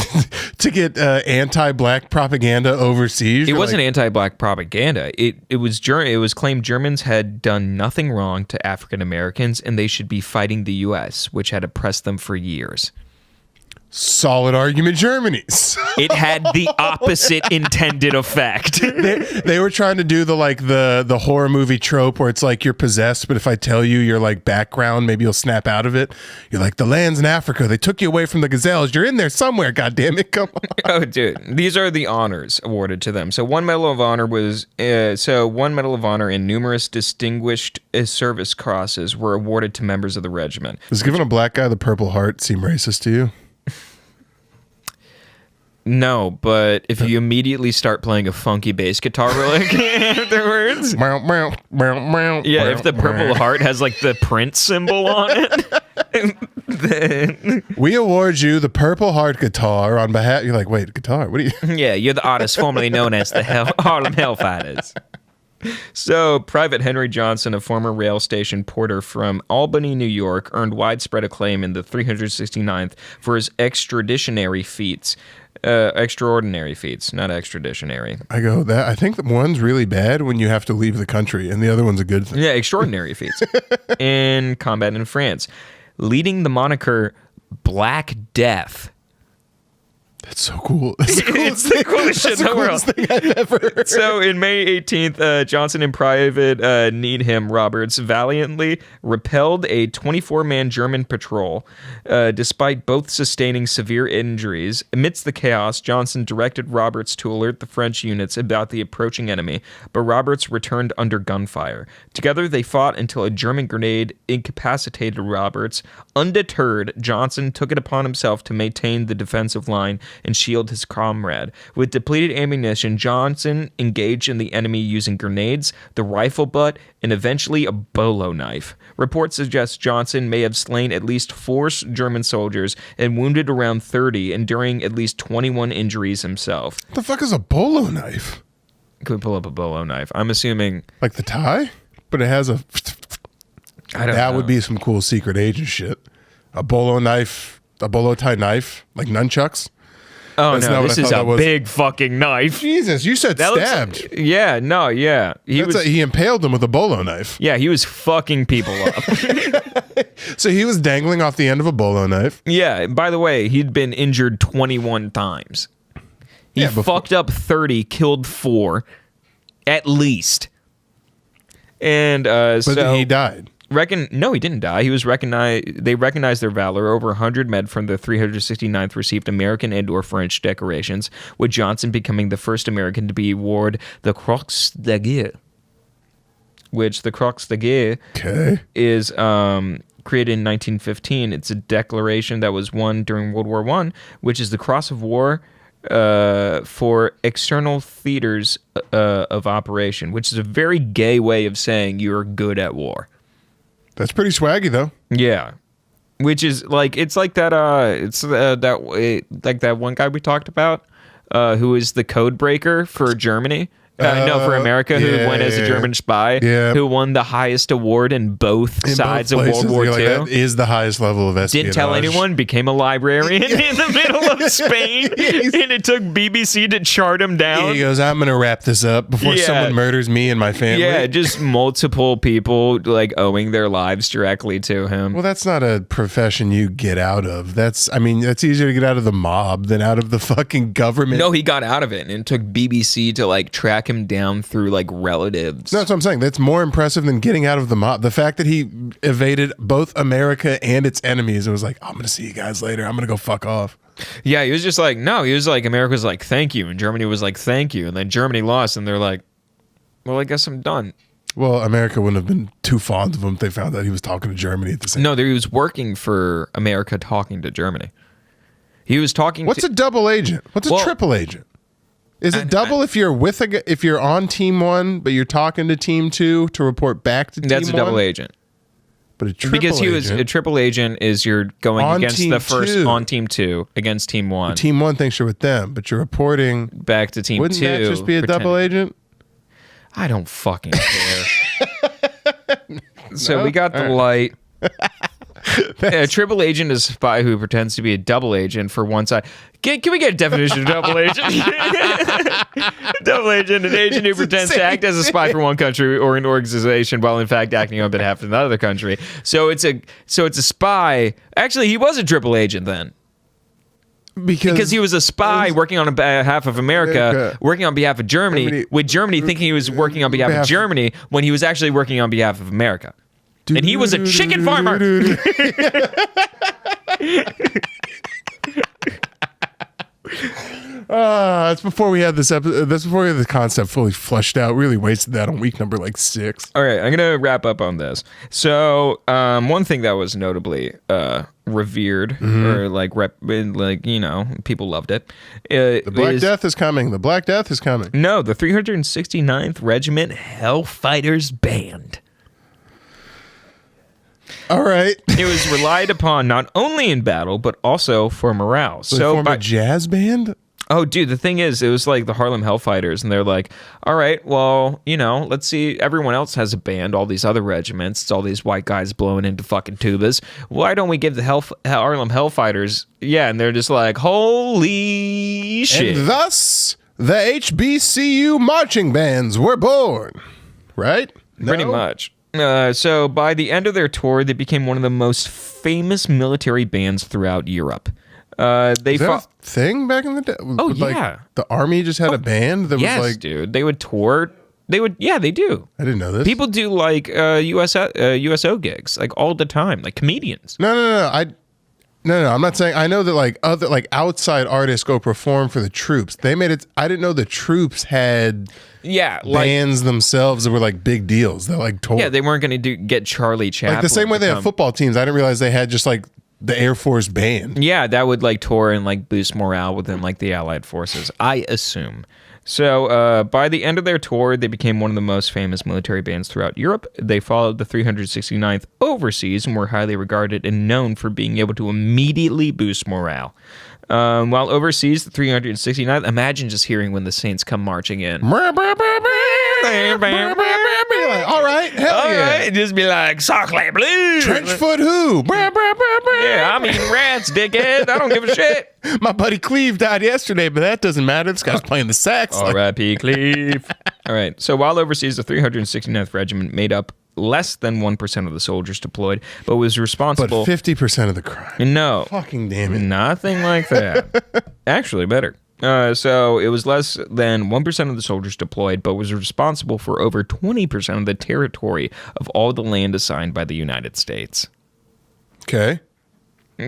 to get anti-black propaganda overseas. It wasn't anti-black propaganda. It was claimed Germans had done nothing wrong to African Americans and they should be fighting the U.S., which had oppressed them for years. Solid argument, Germany. It had the opposite intended effect. They were trying to do the horror movie trope where it's like you're possessed, but if I tell you your like background, maybe you'll snap out of it. You're like, the land's in Africa. They took you away from the gazelles. You're in there somewhere. God damn it! Come on. Oh, dude, these are the honors awarded to them. So one Medal of Honor and numerous distinguished service crosses were awarded to members of the regiment. Does giving a black guy the Purple Heart seem racist to you? No, but if you immediately start playing a funky bass guitar lick afterwards, yeah, if the Purple Heart has like the Prince symbol on it, then we award you the Purple Heart guitar on behalf. You're like, wait, guitar? What are you? Yeah, you're the artist formerly known as the Harlem Hellfighters. So, Private Henry Johnson, a former rail station porter from Albany, New York, earned widespread acclaim in the 369th for his extraordinary feats, not extraditionary. I think that one's really bad when you have to leave the country, and the other one's a good thing. Yeah, extraordinary feats in combat in France, leading the moniker Black Death. That's so cool. That's the It's the coolest shit in the world. thing I've ever heard. So in May 18th, Johnson and Private Needham Roberts valiantly repelled a 24-man German patrol. Despite both sustaining severe injuries, amidst the chaos, Johnson directed Roberts to alert the French units about the approaching enemy, but Roberts returned under gunfire. Together, they fought until a German grenade incapacitated Roberts. Undeterred, Johnson took it upon himself to maintain the defensive line and shield his comrade. With depleted ammunition, Johnson engaged in the enemy using grenades, the rifle butt, and eventually a bolo knife. Reports suggest Johnson may have slain at least 4 German soldiers and wounded around 30, enduring at least 21 injuries himself. What the fuck is a bolo knife? Could we pull up a bolo knife? I'm assuming... Like the tie? But it has a... I don't know. That would be some cool secret agent shit. A bolo knife, a bolo tie knife, like nunchucks. Oh, That's no, not what this I is thought a that was. big fucking knife. Jesus, you said That stabbed. Yeah, no, yeah. He impaled them with a bolo knife. Yeah, he was fucking people up. So he was dangling off the end of a bolo knife. Yeah, by the way, he'd been injured 21 times. He fucked up 30, killed 4, at least. And But so he died. No, he didn't die. He was recognized. They recognized their valor. Over 100 men from the 369th received American and/or French decorations, with Johnson becoming the first American to be awarded the Croix de Guerre. Which the Croix de Guerre is created in 1915. It's a declaration that was won during World War I, which is the Cross of War for external theaters of operation, which is a very gay way of saying you're good at war. That's pretty swaggy, though. Yeah, which is like it's like that. Like that one guy we talked about, who is the code breaker for Germany. For America, who went as a German spy, who won the highest award in both sides of World War II. That is the highest level of espionage. Didn't tell anyone, became a librarian in the middle of Spain, and it took BBC to chart him down. He goes, I'm going to wrap this up before someone murders me and my family. Yeah, just multiple people like owing their lives directly to him. Well, that's not a profession you get out of. That's easier to get out of the mob than out of the fucking government. No, he got out of it, and it took BBC to like track him down through like relatives. No, that's what I'm saying. That's more impressive than getting out of the mob. The fact that he evaded both America and its enemies and was like, I'm going to see you guys later. I'm going to go fuck off. Yeah, he was just like, no, he was like, America was like, thank you. And Germany was like, thank you. And then Germany lost, and they're like, well, I guess I'm done. Well, America wouldn't have been too fond of him if they found out he was talking to Germany at the same time. No, he was working for America talking to Germany. He was talking What's a double agent? What's a triple agent? Is it double if you're on team 1 but you're talking to team 2 to report back to team 1? That's a double agent. But a triple because a triple agent is you're going on against the first 2. on team 2 against team 1. Team 1 thinks you're with them, but you're reporting back to team 2. Wouldn't that just be a double agent? I don't fucking care. So we got the light. A triple agent is a spy who pretends to be a double agent for one side. Can we get a definition of double agent? Double agent, an agent who pretends to act as a spy for one country or an organization while in fact acting on behalf of another country. So it's a spy. Actually, he was a triple agent then. Because he was a spy working on behalf of America, working on behalf of Germany, with Germany thinking he was working on behalf of Germany when he was actually working on behalf of America. And he was a chicken farmer. That's before we had this episode. That's before we had the concept fully fleshed out. Really wasted that on week number 6. All right, I'm gonna wrap up on this. So, one thing that was notably revered or people loved it. The Black Death is coming. The Black Death is coming. No, the 369th Regiment Hellfighters Band. All right. It was relied upon not only in battle but also for morale. So a jazz band? Oh, dude, the thing is, it was like the Harlem Hellfighters, and they're like, all right, well, let's see, everyone else has a band, all these other regiments, it's all these white guys blowing into fucking tubas. Why don't we give the Harlem Hellfighters, and they're just like, holy shit. And thus, the HBCU marching bands were born, right? Pretty much. So by the end of their tour, they became one of the most famous military bands throughout Europe. They fought a thing back in the day. Oh, yeah. The army just had a band that was like, dude. They would tour. They do. I didn't know this. People do like USO gigs like all the time, like comedians. No. I'm not saying. I know that other outside artists go perform for the troops. They made it. I didn't know the troops had bands themselves that were big deals. They're tour. Yeah, they weren't going to get Charlie Chaplin. The same way they have football teams. I didn't realize they had just the Air Force band. Yeah, that would tour and boost morale within the Allied forces, I assume. So by the end of their tour, they became one of the most famous military bands throughout Europe. They followed the 369th overseas and were highly regarded and known for being able to immediately boost morale. While overseas, the 369th, imagine just hearing when the Saints come marching in. All right, hell yeah. Right, just be like, Sacre Bleu. Trenchfoot who? Yeah, I mean rats, dickhead. I don't give a shit. My buddy Cleve died yesterday, but that doesn't matter. This guy's playing the sax. R.I.P. Cleve. All right, so while overseas, the 369th Regiment made up less than 1% of the soldiers deployed, but was responsible... But 50% of the crime. No. Fucking damn it. Nothing like that. Actually, better. So it was less than 1% of the soldiers deployed, but was responsible for over 20% of the territory of all the land assigned by the United States. Okay.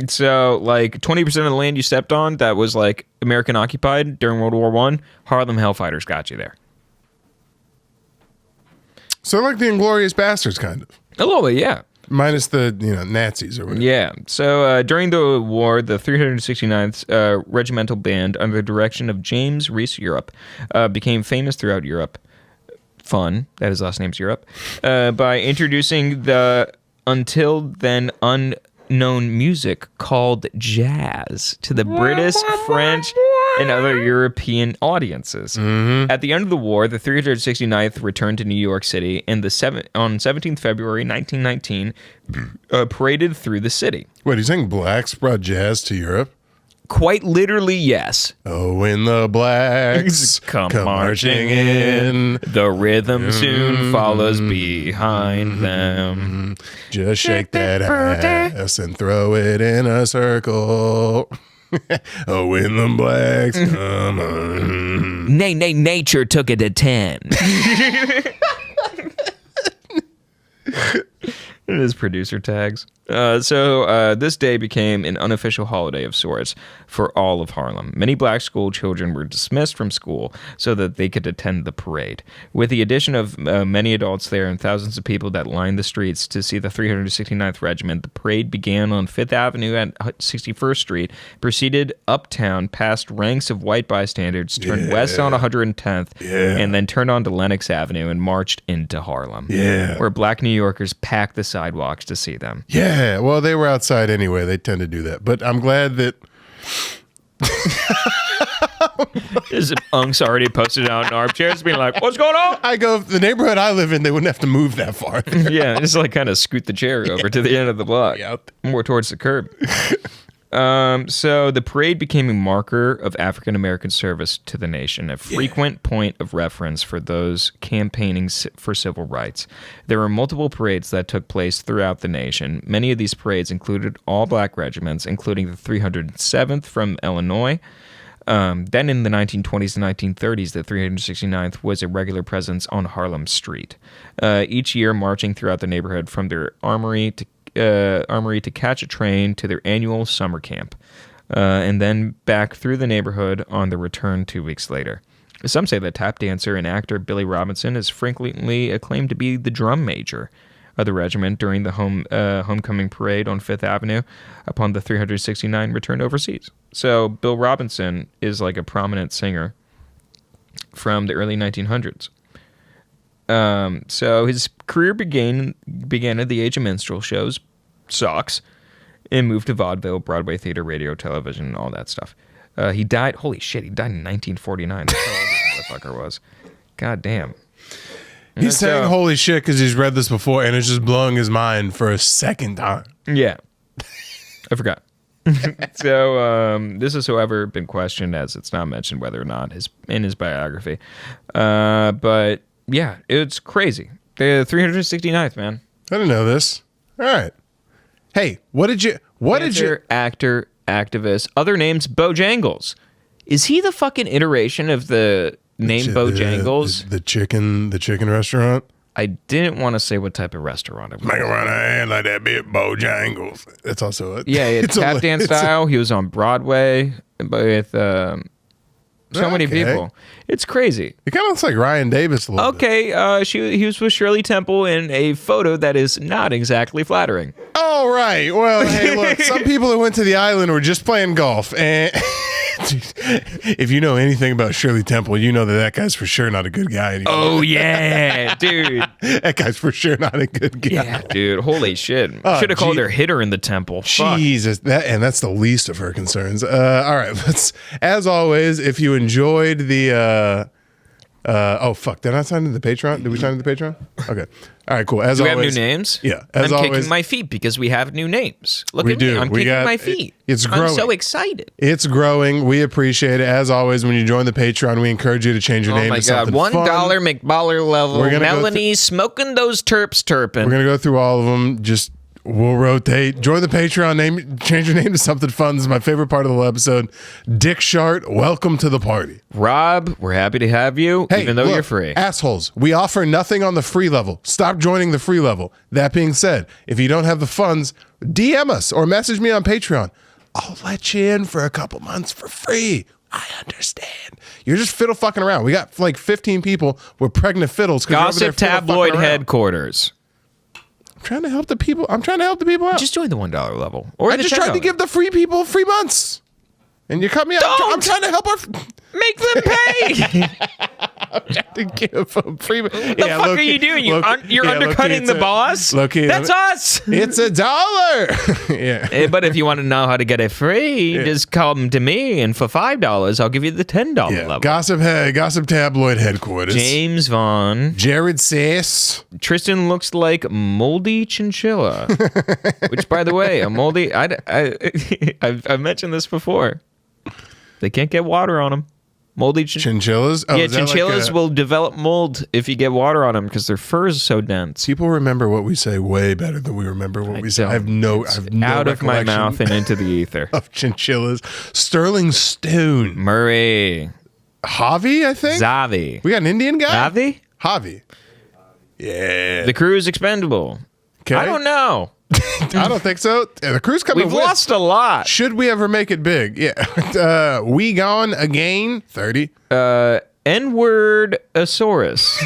So, 20% of the land you stepped on that was, American occupied during World War I, Harlem Hellfighters got you there. So like the Inglourious Bastards, kind of. A little bit, yeah. Minus the, Nazis or whatever. Yeah. So during the war, the 369th Regimental Band, under the direction of James Reese Europe, became famous throughout Europe. Fun, that his last name's Europe, by introducing the until then unknown music called jazz to the British, French, and other European audiences. Mm-hmm. At the end of the war, the 369th returned to New York City and on 17th February 1919 paraded through the city. Wait, you saying blacks brought jazz to Europe? Quite literally, yes. Oh, when the blacks come marching in, the rhythm soon follows behind them. Just shake that ass and throw it in a circle. Oh, when the blacks come on. Nay, nature took it to 10. It is producer tags. So this day became an unofficial holiday of sorts for all of Harlem. Many black school children were dismissed from school so that they could attend the parade. With the addition of many adults there and thousands of people that lined the streets to see the 369th Regiment, the parade began on 5th Avenue at 61st Street, proceeded uptown past ranks of white bystanders, turned west on 110th, and then turned onto Lenox Avenue and marched into Harlem, where black New Yorkers packed the sidewalks to see them. Yeah, well, they were outside anyway. They tend to do that. But I'm glad that... There's unks already posted out in armchairs being like, what's going on? I go, the neighborhood I live in, they wouldn't have to move that far. Yeah, just like kind of scoot the chair over to the end of the block, more towards the curb. So the parade became a marker of African American service to the nation, a frequent point of reference for those campaigning for civil rights. There were multiple parades that took place throughout the nation. Many of these parades included all black regiments, including the 307th from Illinois. Then in the 1920s and 1930s, the 369th was a regular presence on Harlem Street, each year marching throughout the neighborhood from their armory to catch a train to their annual summer camp, and then back through the neighborhood on the return 2 weeks later. Some say that tap dancer and actor Billy Robinson is frequently acclaimed to be the drum major of the regiment during the homecoming parade on Fifth Avenue upon the 369 returned overseas. So Bill Robinson is like a prominent singer from the early 1900s. So his career began at the age of minstrel shows, socks, and moved to vaudeville, Broadway theater, radio, television, all that stuff. He died, holy shit, he died in 1949. That's how old this motherfucker was. God damn. He's saying holy shit because he's read this before and it's just blowing his mind for a second time. Yeah. I forgot. So this has, however, been questioned as it's not mentioned whether or not in his biography. But yeah, it's crazy. The 369th, man. I didn't know this. All right. Hey, actor, activist, other names, Bojangles. Is he the fucking iteration of the name Bojangles? The chicken restaurant? I didn't want to say what type of restaurant it was. Make a run hand like that bit Bojangles. That's also it. Yeah, it's tap dance style. He was on Broadway with so many people. It's crazy. It kind of looks like Ryan Davis a little bit. He was with Shirley Temple in a photo that is not exactly flattering. Oh, right. Well, hey, look, some people that went to the island were just playing golf. And if you know anything about Shirley Temple, you know that guy's for sure not a good guy anymore. Oh, yeah, dude. That guy's for sure not a good guy. Yeah, dude. Holy shit. Should have called her hitter in the Temple. Jesus. That's the least of her concerns. All right. As always, if you enjoyed the... oh, fuck. Did I sign into the Patreon? Did we sign into the Patreon? Okay. All right, cool. As do we always, have new names? Yeah. I'm kicking my feet because we have new names. Look at me. I'm kicking my feet. It's growing. I'm so excited. It's growing. We appreciate it. As always, when you join the Patreon, we encourage you to change your name to something fun. $1 McBaller level. Melanie smoking those terps terping. We're going to go through all of them. We'll rotate. Join the Patreon. Change your name to something fun. This is my favorite part of the whole episode. Dick Shart, welcome to the party. Rob, we're happy to have you, even though you're free. Assholes, we offer nothing on the free level. Stop joining the free level. That being said, if you don't have the funds, DM us or message me on Patreon. I'll let you in for a couple months for free. I understand. You're just fiddle fucking around. We got like 15 people with pregnant fiddles. Gossip tabloid headquarters. I'm trying to help the people out. Just join the $1 level. Or I just tried to give the free people free months. And you cut me out. I'm trying to help our... Make them pay. I'm trying to give them free... What the fuck are you doing? You're undercutting the boss? That's us. It's $1. Yeah. But if you want to know how to get it free, just come to me, and for $5, I'll give you the $10 level. Gossip tabloid headquarters. James Vaughn. Jared Sass. Tristan looks like moldy chinchilla. Which, by the way, a moldy... I've mentioned this before. They can't get water on them. Moldy chinchillas? Oh, yeah, chinchillas will develop mold if you get water on them because their fur is so dense. People remember what we say way better than we remember what we say. I have no out of my mouth and into the ether. Of chinchillas. Sterling Stone. Murray. Javi, I think? Zavi. We got an Indian guy? Javi. Yeah. The crew is expendable. Okay. I don't know. I don't think so. The crew's coming. We've lost a lot. Should we ever make it big? Yeah. We gone again. 30. N-word Asaurus.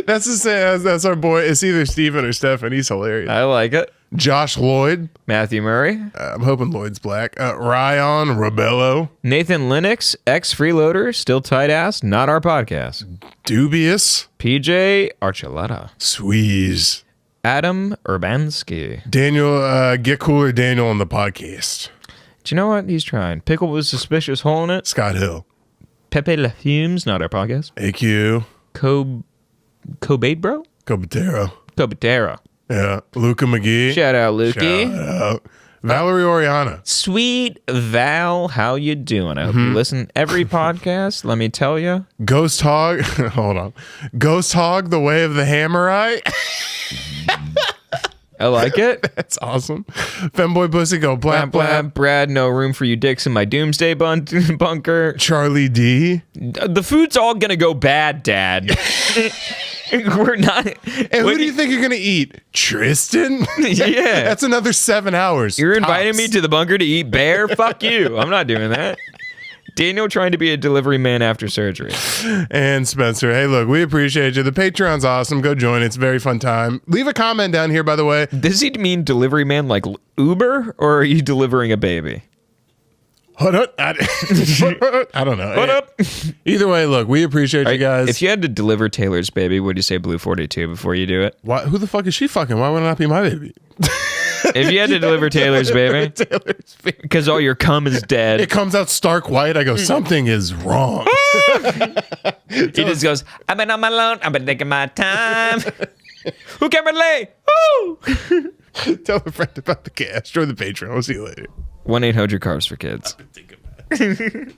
That's our boy. It's either Steven or Stefan. He's hilarious. I like it. Josh Lloyd. Matthew Murray. I'm hoping Lloyd's black. Ryan Rebello. Nathan Lennox, ex-freeloader, still tight ass, not our podcast. Dubious. PJ Archuleta. Squeeze. Adam Urbanski. Daniel, get cooler Daniel on the podcast. Do you know what? He's trying. Pickle with suspicious hole in it. Scott Hill. Pepe La Fumes, not our podcast. AQ. Cobate Bro? Cobatero. Cobatero. Yeah. Luca McGee. Shout out, Lukey. Shout out. Valerie Oriana. Sweet Val, how you doing? I hope you listen every podcast. Let me tell you. Ghost Hog. Hold on. Ghost Hog, The Way of the Hammerite. I like it. That's awesome. Femboy Pussy go blap blap. Brad, no room for you dicks in my doomsday bunker. Charlie D. The food's all gonna go bad, Dad. We're not. And who do you think you're gonna eat? Tristan? Yeah. That's another 7 hours. You're inviting tops. me to the bunker to eat bear? Fuck you. I'm not doing that. Daniel trying to be a delivery man after surgery. And Spencer, hey, look, we appreciate you. The Patreon's awesome. Go join. It's a very fun time. Leave a comment down here, by the way. Does he mean delivery man like Uber, or are you delivering a baby? Hold on. I don't know. What up? Either way, look, we appreciate you guys. If you had to deliver Taylor's baby, would you say Blue 42 before you do it? Who the fuck is she fucking? Why would it not be my baby? If you had to deliver Taylor's baby, because all your cum is dead. It comes out stark white. I go, something is wrong. He just goes, I've been on my own. I've been taking my time. Who can relate? Woo! Tell a friend about the cast. Join the Patreon. We'll see you later. 1-800-CARBS for kids. Think about it.